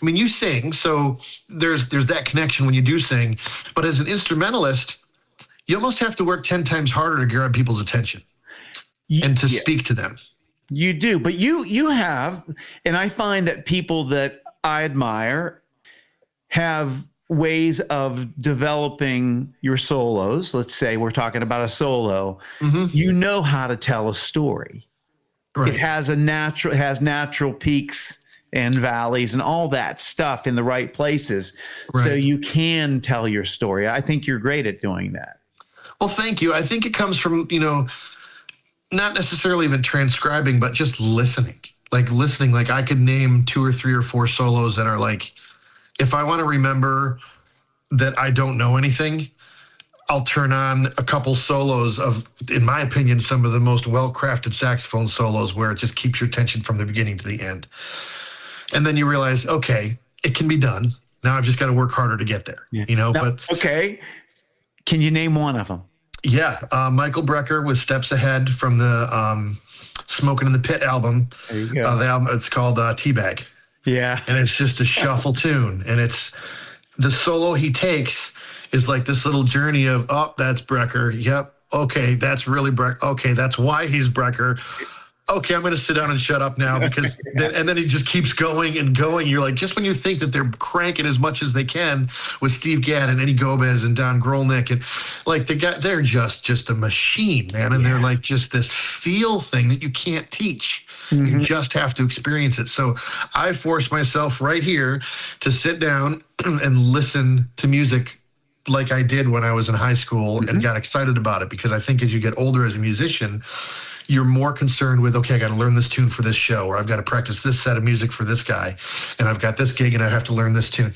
You sing, so there's that connection when you do sing. But as an instrumentalist, you almost have to work 10 times harder to grab people's attention and to speak to them. You do, but you have, and I find that people that I admire have ways of developing your solos. Let's say we're talking about a solo. You know how to tell a story. Right. It has natural peaks and valleys and all that stuff in the right places. Right. So you can tell your story. I think you're great at doing that. Well, thank you. I think it comes from, not necessarily even transcribing, but just listening. Listening. I could name 2 or 3 or 4 solos that are if I want to remember that I don't know anything, I'll turn on a couple solos of, in my opinion, some of the most well-crafted saxophone solos where it just keeps your attention from the beginning to the end. And then you realize, okay, it can be done. Now I've just got to work harder to get there, Okay. Can you name one of them? Yeah. Michael Brecker with Steps Ahead from the Smoking in the Pit album. There you go. The album, it's called Teabag. Yeah. And it's just a shuffle tune. And it's the solo he takes is like this little journey of, oh, that's Brecker. Yep. Okay. That's really Brecker. Okay. That's why he's Brecker. Okay. I'm going to sit down and shut up now because, and then he just keeps going and going. You're like, just when you think that they're cranking as much as they can with Steve Gadd and Eddie Gomez and Don Grolnick and they're just a machine, man. And they're like just this feel thing that you can't teach. You just have to experience it. So I forced myself right here to sit down and listen to music like I did when I was in high school and got excited about it, because I think as you get older as a musician, you're more concerned with, okay, I got to learn this tune for this show, or I've got to practice this set of music for this guy, and I've got this gig and I have to learn this tune.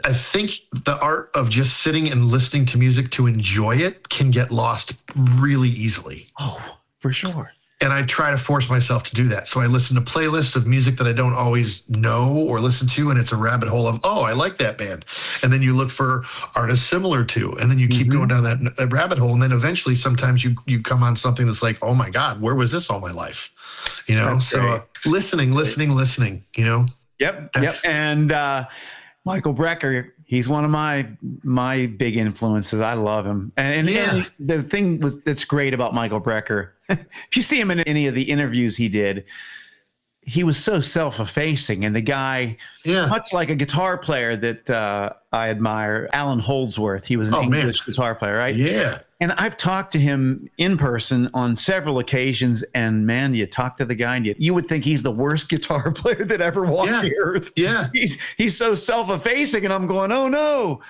I think the art of just sitting and listening to music to enjoy it can get lost really easily. Oh, for sure. And I try to force myself to do that. So I listen to playlists of music that I don't always know or listen to, and it's a rabbit hole of, oh, I like that band. And then you look for artists similar to, and then you keep going down that rabbit hole. And then eventually sometimes you come on something that's like, oh my God, where was this all my life? You know, That's so great. listening, you know? Yep. And Michael Brecker, he's one of my big influences. I love him. And the thing that's great about Michael Brecker, if you see him in any of the interviews he did, he was so self-effacing. And the guy, much like a guitar player that I admire, Alan Holdsworth, he was an English guitar player, right? Yeah. And I've talked to him in person on several occasions, and man, you talk to the guy and you would think he's the worst guitar player that ever walked the earth. Yeah. He's so self-effacing, and I'm going, oh no,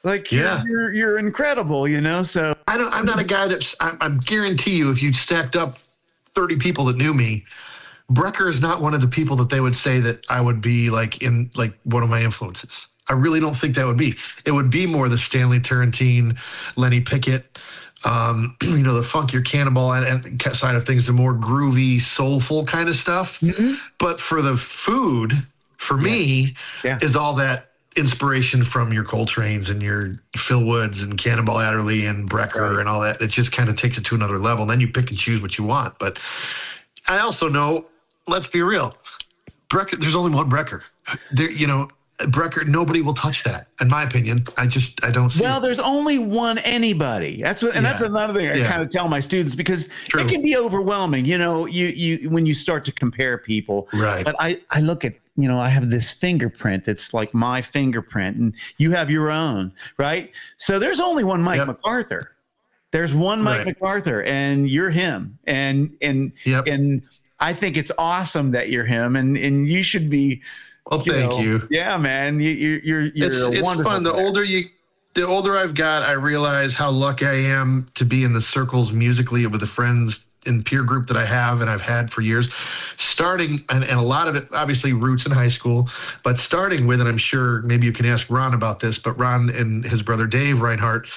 like you're incredible, you know? So I'm not a guy I guarantee you, if you stacked up 30 people that knew me, Brecker is not one of the people that they would say that I would be like one of my influences. I really don't think that would be. It would be more the Stanley Turrentine, Lenny Pickett, you know, the funkier Cannonball and side of things, the more groovy, soulful kind of stuff. But for the food, for me, is all that inspiration from your Coltrane's and your Phil Woods and Cannonball Adderley and Brecker and all that. It just kind of takes it to another level. And then you pick and choose what you want. But I also know, let's be real, Brecker, there's only one Brecker. There, you know, Brecker, nobody will touch that, in my opinion. I don't see it. There's only one anybody. That's another thing I kind of tell my students, because it can be overwhelming. You know, you when you start to compare people. Right. But I look at, you know, I have this fingerprint that's like my fingerprint, and you have your own, right? So there's only one Mike MacArthur. There's one Mike MacArthur, and you're him. And I think it's awesome that you're him, and you should be. Well, thank you. Yeah, man, you're it's fun. The older I've got, I realize how lucky I am to be in the circles musically with the friends and peer group that I have and I've had for years. Starting, and a lot of it obviously roots in high school, but starting with, and I'm sure maybe you can ask Ron about this, but Ron and his brother Dave Reinhardt,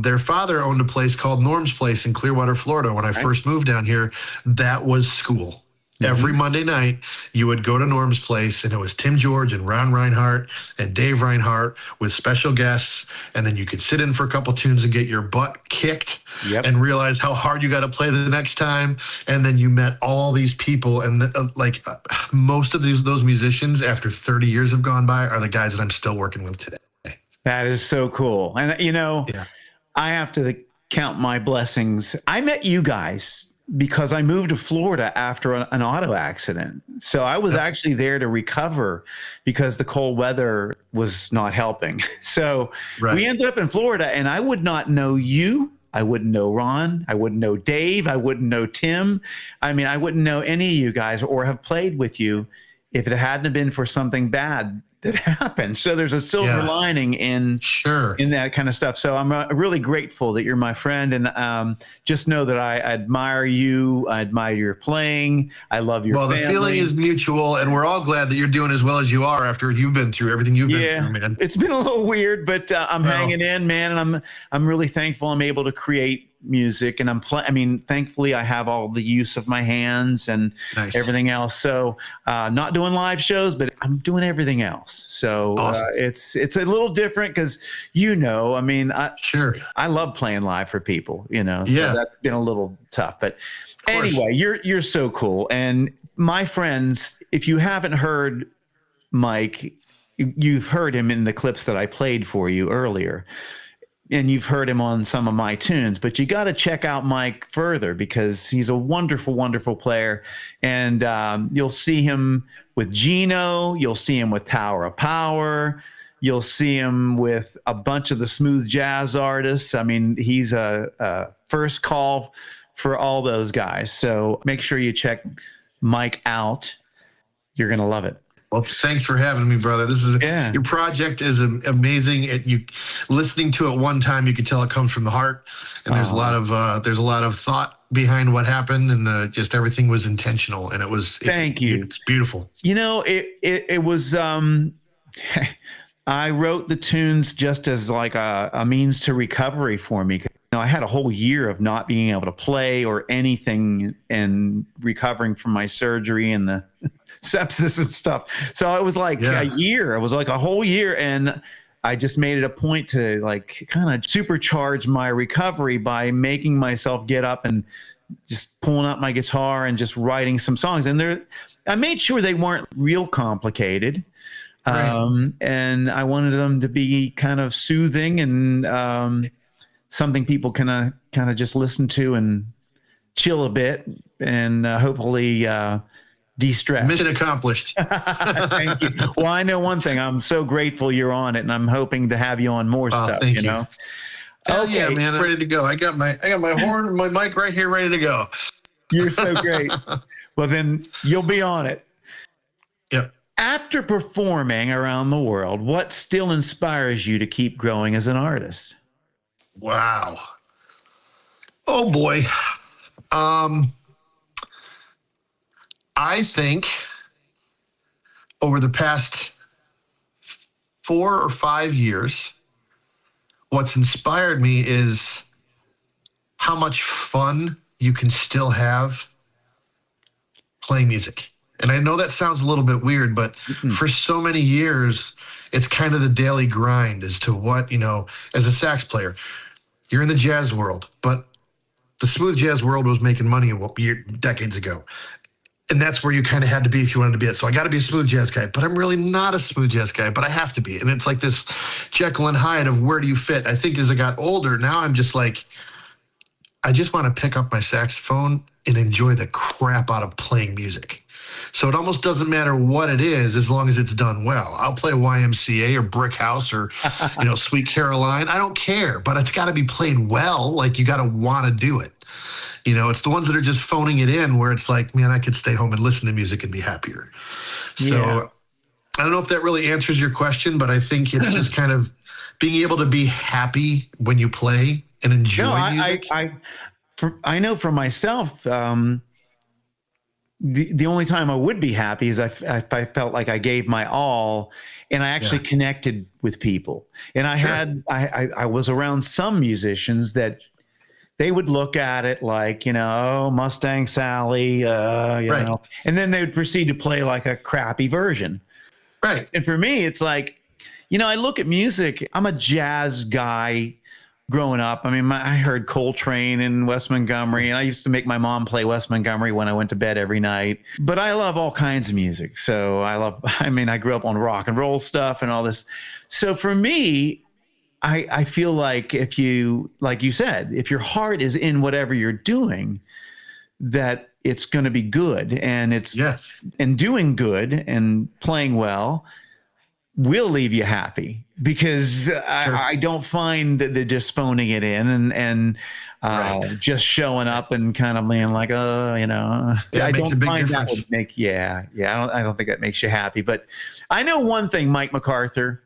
their father owned a place called Norm's Place in Clearwater, Florida. When I first moved down here, that was school. Every Monday night, you would go to Norm's Place, and it was Tim George and Ron Reinhardt and Dave Reinhardt with special guests. And then you could sit in for a couple tunes and get your butt kicked and realize how hard you got to play the next time. And then you met all these people. And most of those musicians, after 30 years have gone by, are the guys that I'm still working with today. That is so cool. And, you know, I have to count my blessings. I met you guys because I moved to Florida after an auto accident. So I was actually there to recover because the cold weather was not helping. So we ended up in Florida, and I would not know you. I wouldn't know Ron. I wouldn't know Dave. I wouldn't know Tim. I mean, I wouldn't know any of you guys or have played with you if it hadn't been for something bad that happened. So there's a silver lining in that kind of stuff. So I'm really grateful that you're my friend, and just know that I admire you. I admire your playing. I love your family. The feeling is mutual, and we're all glad that you're doing as well as you are after you've been through everything you've been through, man. It's been a little weird, but I'm hanging in, man, and I'm really thankful I'm able to create music, and thankfully I have all the use of my hands and everything else. So not doing live shows, but I'm doing everything else. So it's a little different because, you know, I mean, I love playing live for people, you know, so that's been a little tough. But anyway, you're so cool. And my friends, if you haven't heard Mike, you've heard him in the clips that I played for you earlier. And you've heard him on some of my tunes, but you got to check out Mike further because he's a wonderful, wonderful player. And you'll see him with Gino. You'll see him with Tower of Power. You'll see him with a bunch of the smooth jazz artists. I mean, he's a first call for all those guys. So make sure you check Mike out. You're going to love it. Well, thanks for having me, brother. Your project is amazing. Listening to it one time, you can tell it comes from the heart, and there's a lot of thought behind what happened, and just everything was intentional, and Thank you. It's beautiful. It was. I wrote the tunes just as like a means to recovery for me. I had a whole year of not being able to play or anything and recovering from my surgery and the sepsis and stuff. So it was like a year. It was like a whole year. And I just made it a point to like kind of supercharge my recovery by making myself get up and just pulling out my guitar and just writing some songs. And I made sure they weren't real complicated. Right. And I wanted them to be kind of soothing and something people can kind of just listen to and chill a bit and hopefully de-stress. Mission accomplished. Thank you. Well, I know one thing. I'm so grateful you're on it, and I'm hoping to have you on more stuff. Thank you. Know. Okay, yeah, man, I'm ready to go. I got my horn, my mic right here, ready to go. You're so great. Well, then you'll be on it. Yep. After performing around the world, what still inspires you to keep growing as an artist? Wow. Oh boy. I think over the past 4 or 5 years, what's inspired me is how much fun you can still have playing music. And I know that sounds a little bit weird, but for so many years, it's kind of the daily grind as to what, as a sax player, you're in the jazz world, but the smooth jazz world was making money decades ago. And that's where you kind of had to be if you wanted to be it. So I got to be a smooth jazz guy, but I'm really not a smooth jazz guy, but I have to be. And it's like this Jekyll and Hyde of where do you fit? I think as I got older, now I'm just like, I just want to pick up my saxophone and enjoy the crap out of playing music. So it almost doesn't matter what it is as long as it's done well. I'll play YMCA or Brick House or, Sweet Caroline. I don't care, but it's got to be played well. Like you got to want to do it. It's the ones that are just phoning it in where it's like, man, I could stay home and listen to music and be happier. So I don't know if that really answers your question, but I think it's just kind of being able to be happy when you play and enjoy music. I know for myself, the only time I would be happy is if I felt like I gave my all and I actually connected with people. And I was around some musicians that they would look at it like, Mustang Sally, know, and then they would proceed to play like a crappy version. Right. And for me, it's like, I look at music. I'm a jazz guy growing up. I mean, I heard Coltrane and Wes Montgomery, and I used to make my mom play Wes Montgomery when I went to bed every night. But I love all kinds of music. So I grew up on rock and roll stuff and all this. So for me, I feel like if you, like you said, if your heart is in whatever you're doing, that it's going to be good, and and doing good and playing well will leave you happy, because I don't find that they're just phoning it in and just showing up and kind of being like, I don't find that would make, I don't think that makes you happy. But I know one thing, Mike MacArthur,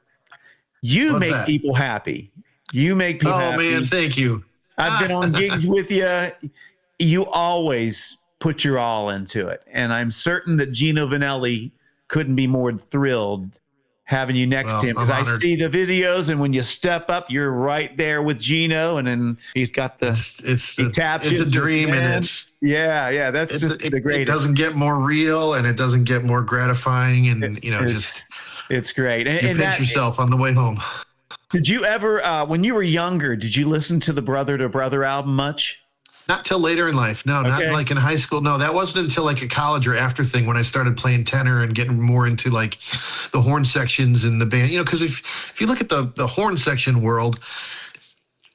you make people happy. You make people happy. Oh man, thank you. I've been on gigs with you. You always put your all into it. And I'm certain that Gino Vannelli couldn't be more thrilled having you next to him, because I see the videos, and when you step up, you're right there with Gino, and then he's got it's a dream, and it's that's the greatest. It doesn't get more real, and it doesn't get more gratifying, and it's great. And you pinch yourself on the way home. Did you ever, when you were younger, did you listen to the Brother to Brother album much? Not till later in life. No, not like in high school. No, that wasn't until like a college or after thing when I started playing tenor and getting more into like the horn sections and the band. Because if you look at the horn section world,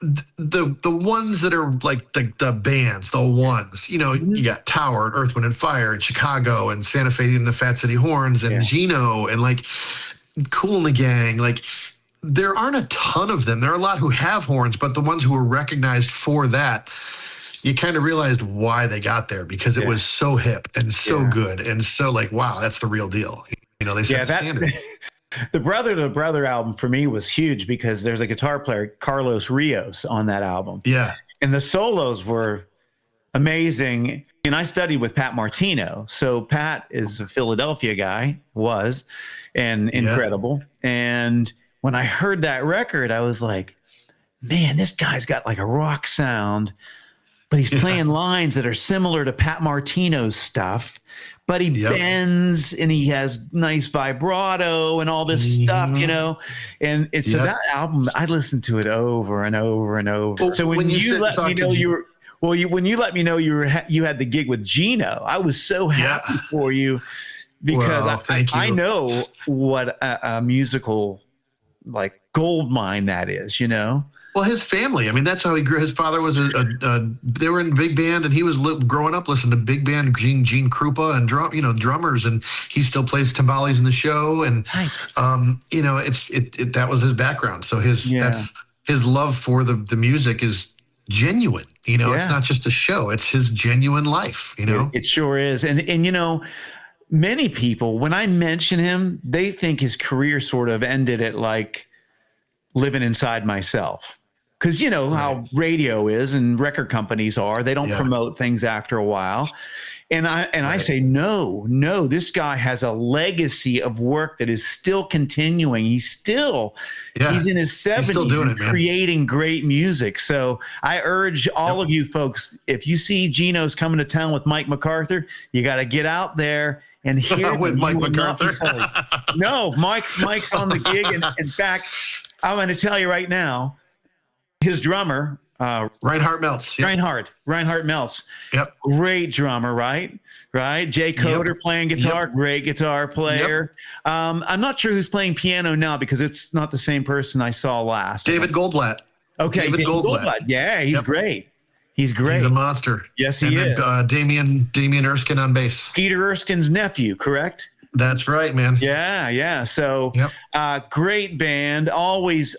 the ones that are like the bands, the ones, you got Tower, Earth, Wind and Fire, and Chicago, and Santa Fe and the Fat City Horns, and Gino, and like Kool and the Gang. Like there aren't a ton of them. There are a lot who have horns, but the ones who are recognized for that, you kind of realized why they got there, because it was so hip and so good and so like, wow, that's the real deal. They set the standard. The Brother to Brother album for me was huge because there's a guitar player, Carlos Rios, on that album. Yeah. And the solos were amazing. And I studied with Pat Martino. So Pat is a Philadelphia guy, and incredible. And when I heard that record, I was like, man, this guy's got like a rock sound, but he's playing lines that are similar to Pat Martino's stuff, but he bends and he has nice vibrato and all this stuff, and so that album, I listened to it over and over and over. Well, so when you let me know when you let me know you had the gig with Gino, I was so happy for you because I know what a musical like gold mine that is, Well, his family, I mean, that's how he grew. His father was they were in big band, and he was growing up listening to big band, Gene Krupa and drummers, and he still plays timbales in the show. And, that was his background. So his love for the music is genuine, it's not just a show, it's his genuine life, It sure is. And many people, when I mention him, they think his career sort of ended at like Living Inside Myself. Because how radio is and record companies are, they don't promote things after a while. And I say, no, this guy has a legacy of work that is still continuing. He's in his 70s and creating great music. So I urge all of you folks, if you see Gino's coming to town with Mike MacArthur, you got to get out there and hear with Mike MacArthur. No, Mike's on the gig. And in fact, I'm going to tell you right now, his drummer, Reinhard Meltz. Yep. Reinhard Meltz. Yep. Great drummer, right? Jay Coder playing guitar, great guitar player. Yep. I'm not sure who's playing piano now because it's not the same person I saw last. David Goldblatt. Okay, David Goldblatt. Yeah, he's great. He's great. He's a monster. Yes, he is. Damien Erskine on bass. Peter Erskine's nephew, correct? That's right, man. Yeah. So, great band. Always.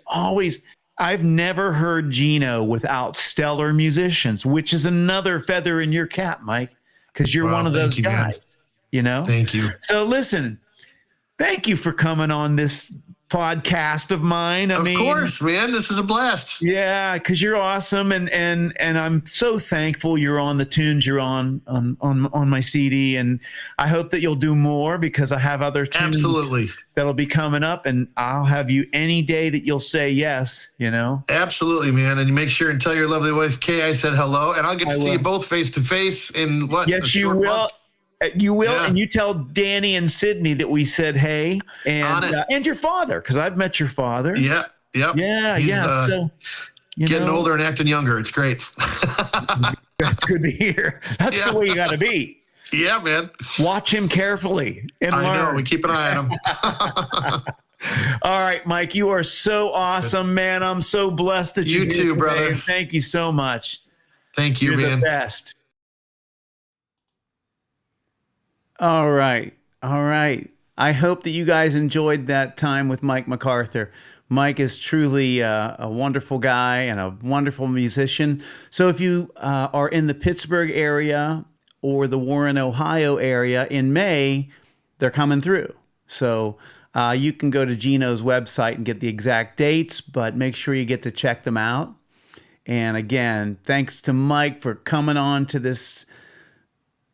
I've never heard Gino without stellar musicians, which is another feather in your cap, Mike, because you're one of those guys, Thank you. So listen, thank you for coming on this podcast of mine. Of course, man. This is a blast. Yeah, because you're awesome, and I'm so thankful you're on the tunes you're on my CD, and I hope that you'll do more because I have other tunes that'll be coming up, and I'll have you any day that you'll say yes. Absolutely, man. And you make sure and tell your lovely wife Kay I said hello, and I'll get to see you both face to face in what? Yes, you will. Month? You will, and you tell Danny and Sydney that we said hey, and your father, because I've met your father. Yeah. So getting older and acting younger. It's great. That's good to hear. That's the way you got to be. Yeah, man. Watch him carefully and learn. I know. We keep an eye on him. All right, Mike, you are so awesome, man. I'm so blessed that you too, brother. Thank you so much. Thank you, You're man. The best. All right. I hope that you guys enjoyed that time with Mike MacArthur. Mike is truly a wonderful guy and a wonderful musician. So if you are in the Pittsburgh area or the Warren, Ohio area in May, they're coming through. So you can go to Gino's website and get the exact dates, but make sure you get to check them out. And again, thanks to Mike for coming on to this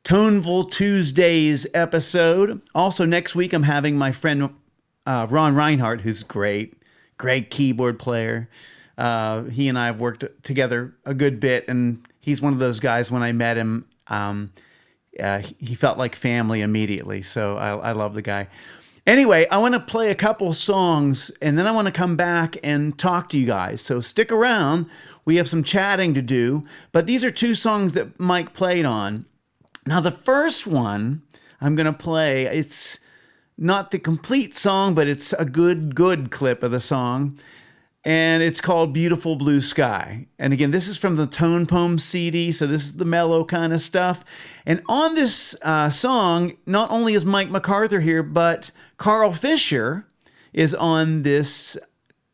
Toneful Tuesdays episode. Also, next week, I'm having my friend Ron Reinhardt, who's great keyboard player. He and I have worked together a good bit, and he's one of those guys, when I met him, he felt like family immediately. So I love the guy. Anyway, I want to play a couple songs, and then I want to come back and talk to you guys. So stick around. We have some chatting to do, but these are two songs that Mike played on. Now, the first one I'm going to play, it's not the complete song, but it's a good clip of the song. And it's called Beautiful Blue Sky. And again, this is from the Tone Poem CD, so this is the mellow kind of stuff. And on this song, not only is Mike MacArthur here, but Carl Fisher is on this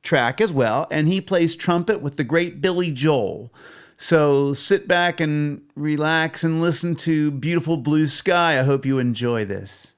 track as well. And he plays trumpet with the great Billy Joel. So sit back and relax and listen to Beautiful Blue Sky. I hope you enjoy this.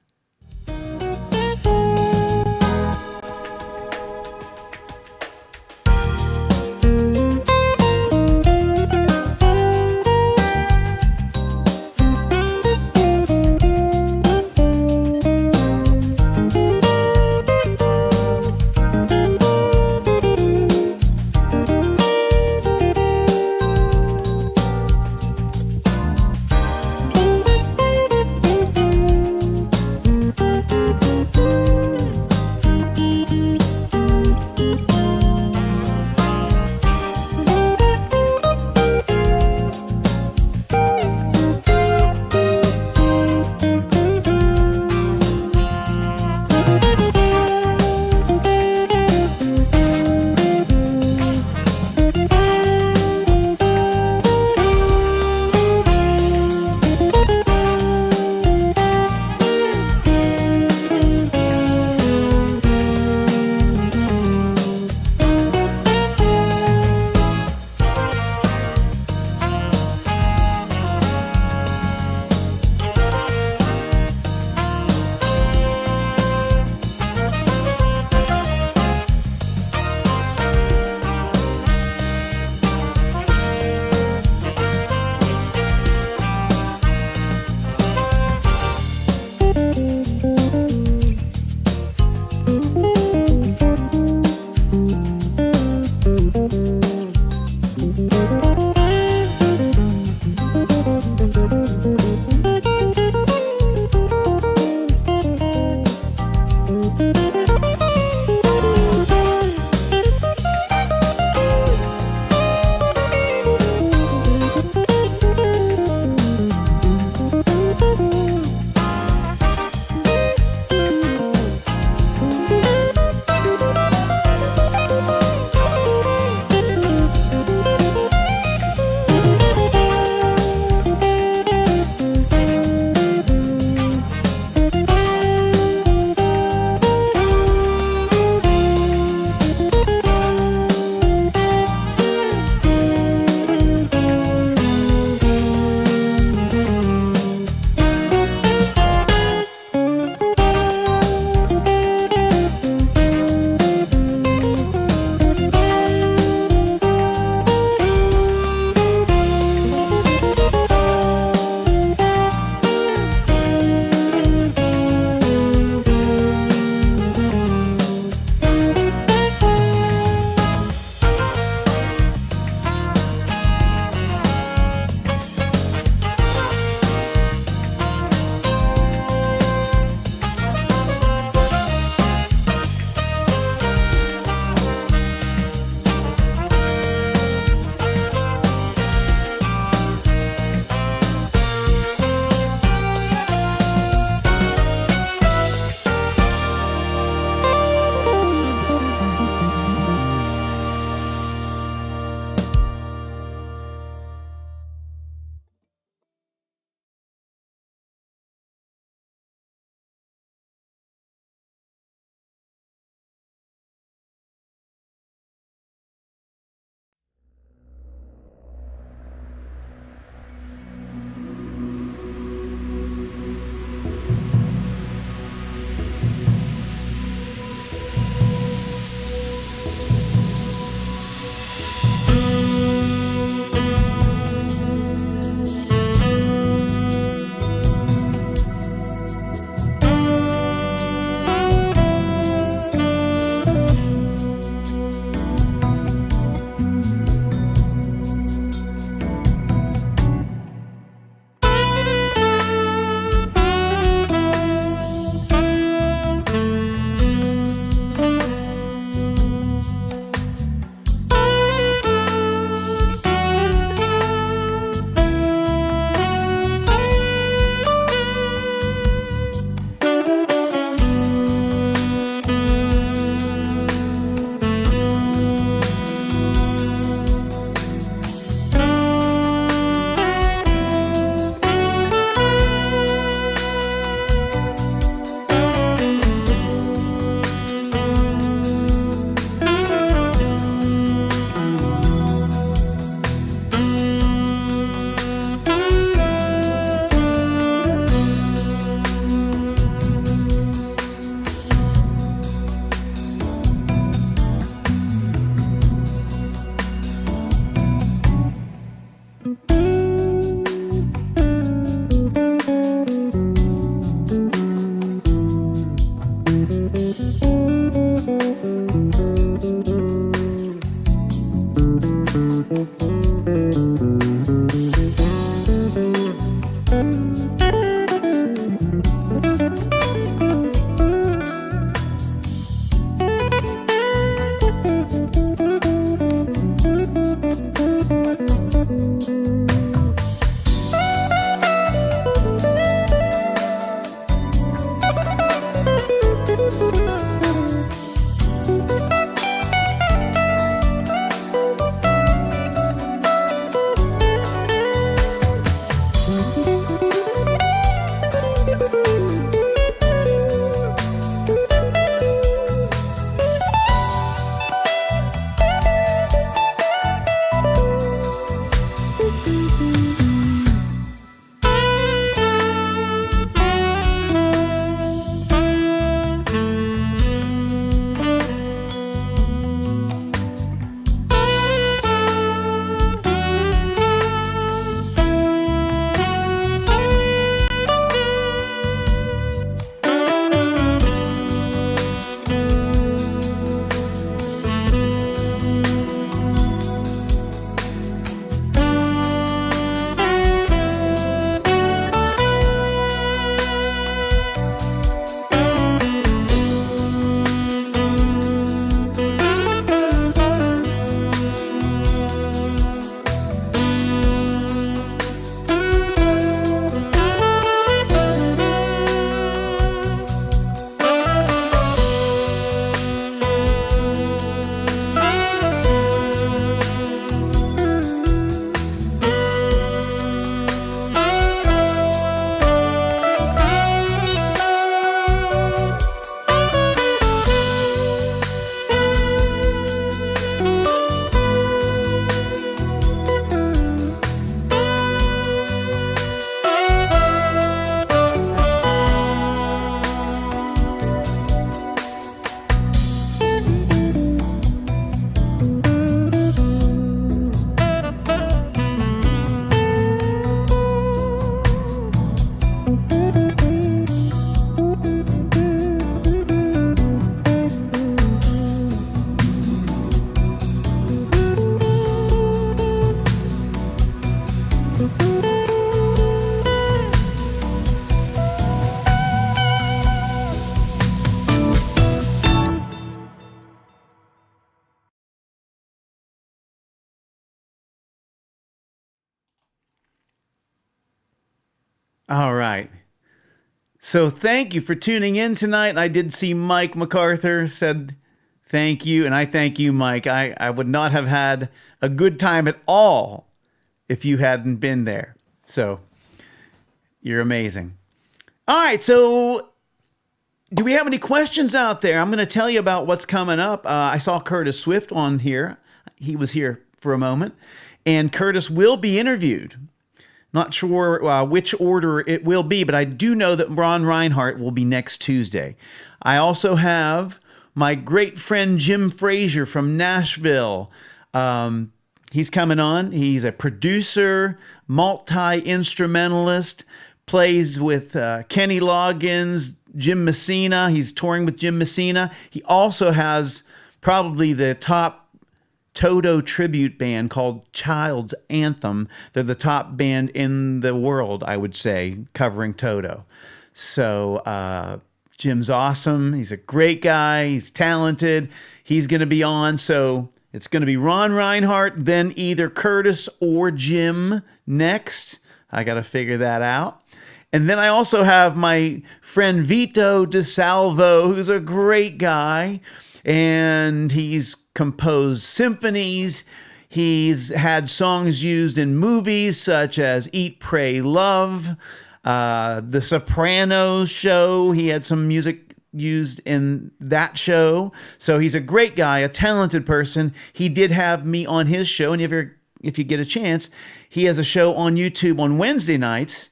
All right. So thank you for tuning in tonight. I did see Mike MacArthur said thank you, and I thank you, Mike. I would not have had a good time at all if you hadn't been there. So you're amazing. All right, so do we have any questions out there? I'm going to tell you about what's coming up. I saw Curtis Swift on here. He was here for a moment, and Curtis will be interviewed. Not sure which order it will be, but I do know that Ron Reinhardt will be next Tuesday. I also have my great friend Jim Frazier from Nashville. He's coming on. He's a producer, multi-instrumentalist, plays with Kenny Loggins, Jim Messina. He's touring with Jim Messina. He also has probably the top Toto tribute band called Child's Anthem. They're the top band in the world, I would say, covering Toto. So Jim's awesome. He's a great guy. He's talented. He's going to be on. So it's going to be Ron Reinhardt, then either Curtis or Jim next. I got to figure that out. And then I also have my friend Vito DeSalvo, who's a great guy. And he's composed symphonies. He's had songs used in movies such as Eat, Pray, Love, The Sopranos show. He had some music used in that show. So he's a great guy, a talented person. He did have me on his show. And if you get a chance, he has a show on YouTube on Wednesday nights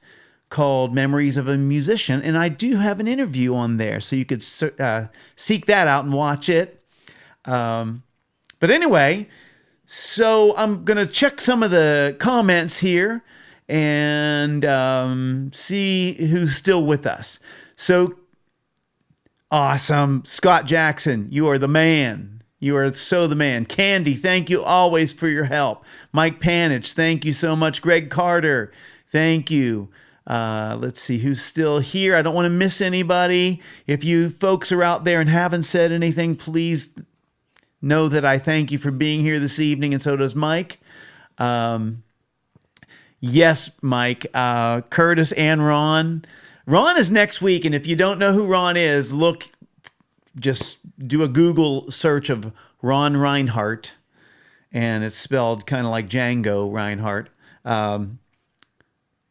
called Memories of a Musician. And I do have an interview on there. So you could seek that out and watch it. But anyway, so I'm going to check some of the comments here and see who's still with us. So awesome. Scott Jackson, you are the man. You are so the man. Candy, thank you always for your help. Mike Panich, thank you so much. Greg Carter, thank you. Let's see who's still here. I don't want to miss anybody. If you folks are out there and haven't said anything, please know that I thank you for being here this evening, and so does Mike. Yes, Mike, Curtis and Ron. Ron is next week, and if you don't know who Ron is, just do a Google search of Ron Reinhardt, and it's spelled kind of like Django Reinhardt.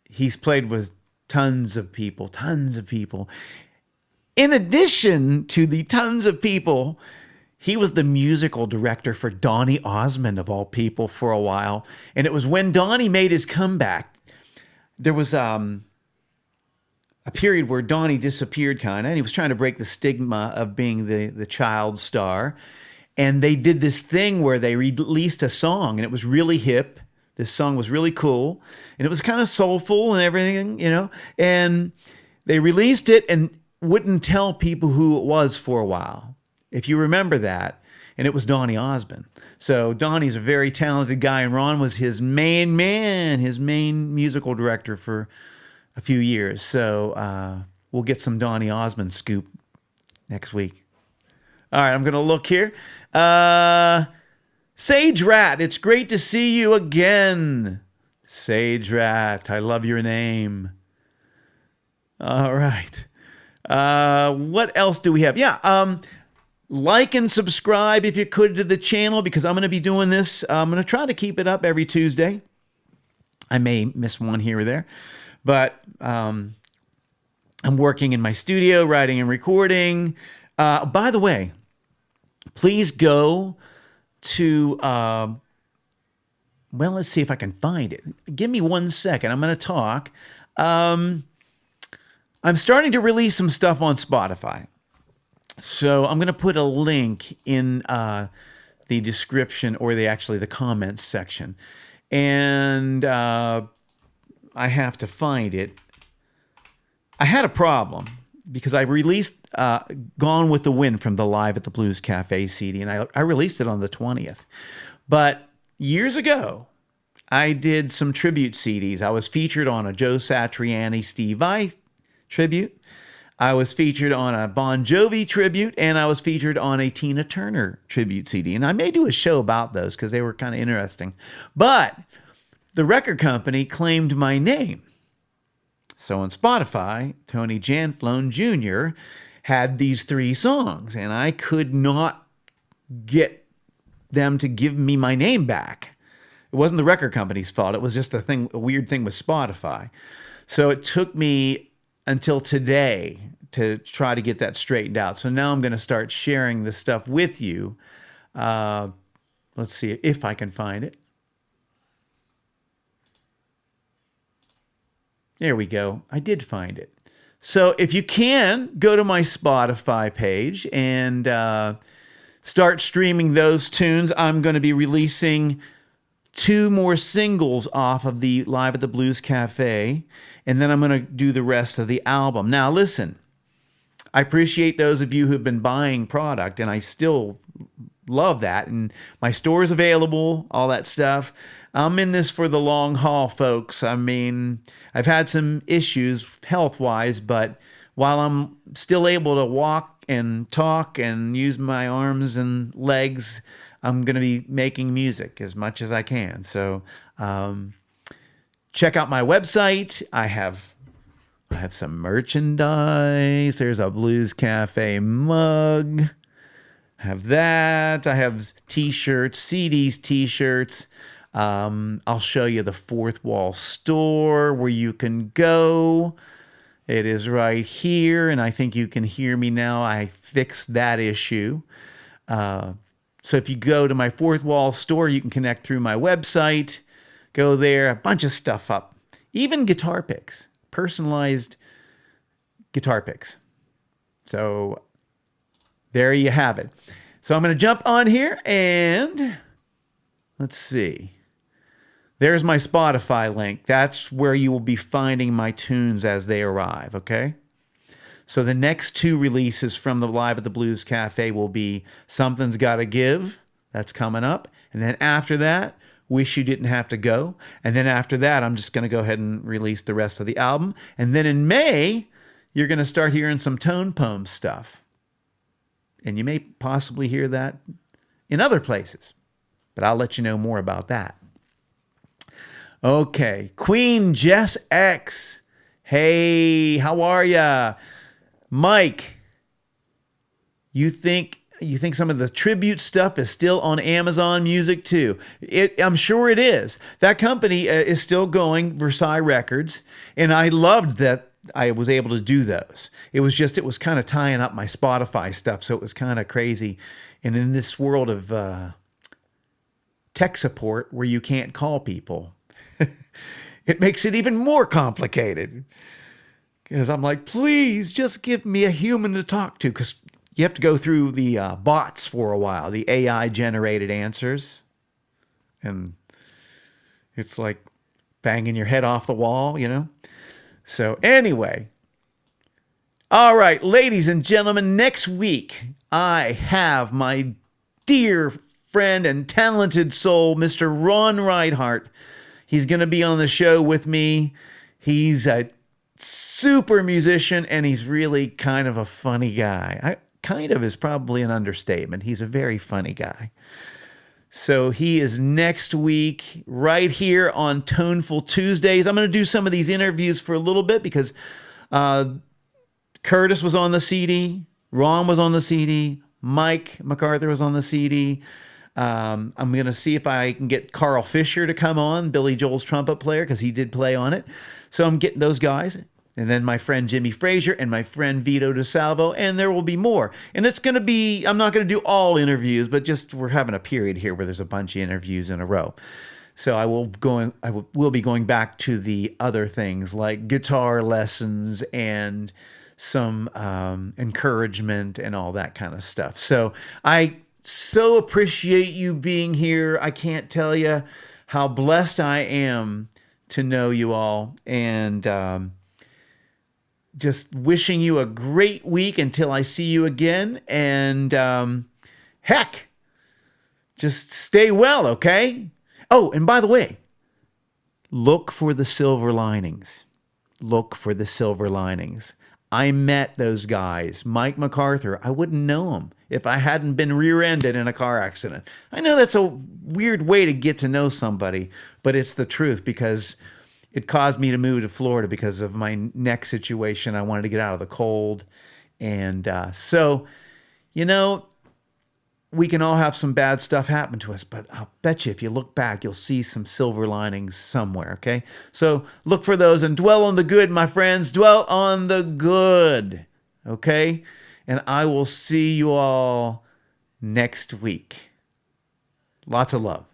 He's played with tons of people. In addition to the tons of people, he was the musical director for Donny Osmond, of all people, for a while. And it was when Donny made his comeback, there was a period where Donny disappeared kind of, and he was trying to break the stigma of being the child star. And they did this thing where they released a song, and it was really hip. This song was really cool, and it was kind of soulful and everything, and they released it and wouldn't tell people who it was for a while, if you remember that, and it was Donny Osmond. So Donny's a very talented guy, and Ron was his main man, his main musical director for a few years. So we'll get some Donny Osmond scoop next week. All right, I'm going to look here. Sage Rat, it's great to see you again. Sage Rat, I love your name. All right. What else do we have? Yeah, like and subscribe if you could to the channel, because I'm going to be doing this. I'm going to try to keep it up every Tuesday. I may miss one here or there, but I'm working in my studio, writing and recording. By the way, please go to, let's see if I can find it. Give me 1 second. I'm going to talk. I'm starting to release some stuff on Spotify. So I'm going to put a link in the description, or the comments section. And I have to find it. I had a problem because I released Gone with the Wind from the Live at the Blues Cafe CD, and I released it on the 20th. But years ago, I did some tribute CDs. I was featured on a Joe Satriani, Steve Vai tribute. I was featured on a Bon Jovi tribute, and I was featured on a Tina Turner tribute CD. And I may do a show about those because they were kind of interesting. But the record company claimed my name. So on Spotify, Tony Janflone Jr. had these 3 songs, and I could not get them to give me my name back. It wasn't the record company's fault. It was just a weird thing with Spotify. So it took me until today to try to get that straightened out. So now I'm going to start sharing this stuff with you. Let's see if I can find it. There we go. I did find it. So if you can, go to my Spotify page and start streaming those tunes. I'm going to be releasing 2 more singles off of the Live at the Blues Cafe, and then I'm going to do the rest of the album. Now, listen, I appreciate those of you who've been buying product, and I still love that. And my store is available, all that stuff. I'm in this for the long haul, folks. I mean, I've had some issues health-wise, but while I'm still able to walk and talk and use my arms and legs, I'm going to be making music as much as I can. So check out my website. I have some merchandise. There's a Blues Cafe mug. I have that. I have t-shirts, CDs, t-shirts. I'll show you the Fourth Wall store where you can go. It is right here, and I think you can hear me now. I fixed that issue. So if you go to my Fourth Wall store, you can connect through my website. Go there, a bunch of stuff up. Even guitar picks, personalized guitar picks. So there you have it. So I'm going to jump on here and let's see. There's my Spotify link. That's where you will be finding my tunes as they arrive, okay? So the next 2 releases from the Live at the Blues Cafe will be Something's Gotta Give. That's coming up. And then after that, Wish You Didn't Have to Go. And then after that, I'm just going to go ahead and release the rest of the album. And then in May, you're going to start hearing some Tone Poem stuff. And you may possibly hear that in other places. But I'll let you know more about that. Okay, Queen Jess X. Hey, how are ya? Mike, you think some of the tribute stuff is still on Amazon Music too? I'm sure it is. That company is still going, Versailles Records, and I loved that I was able to do those. It was kind of tying up my Spotify stuff, so it was kind of crazy. And in this world of tech support where you can't call people, it makes it even more complicated. Because I'm like, please just give me a human to talk to. Because you have to go through the bots for a while, the AI-generated answers. And it's like banging your head off the wall, you know? So anyway. All right, ladies and gentlemen, next week I have my dear friend and talented soul, Mr. Ron Reinhardt. He's going to be on the show with me. He's a super musician, and he's really kind of a funny guy. Kind of is probably an understatement. He's a very funny guy. So he is next week right here on Toneful Tuesdays. I'm going to do some of these interviews for a little bit because Curtis was on the CD, Ron was on the CD, Mike MacArthur was on the CD. I'm going to see if I can get Carl Fisher to come on, Billy Joel's trumpet player, because he did play on it. So I'm getting those guys. And then my friend Jimmy Frazier and my friend Vito DeSalvo, and there will be more. And it's going to be, I'm not going to do all interviews, but just we're having a period here where there's a bunch of interviews in a row. So I will be going back to the other things like guitar lessons and some encouragement and all that kind of stuff. So I so appreciate you being here. I can't tell you how blessed I am to know you all, and just wishing you a great week until I see you again. And heck, just stay well, okay? Oh, and by the way, look for the silver linings. Look for the silver linings. I met those guys. Mike MacArthur, I wouldn't know him if I hadn't been rear-ended in a car accident. I know that's a weird way to get to know somebody, but it's the truth, because it caused me to move to Florida because of my neck situation. I wanted to get out of the cold. And so, you know, we can all have some bad stuff happen to us, but I'll bet you if you look back, you'll see some silver linings somewhere, okay? So look for those and dwell on the good, my friends. Dwell on the good, okay? And I will see you all next week. Lots of love.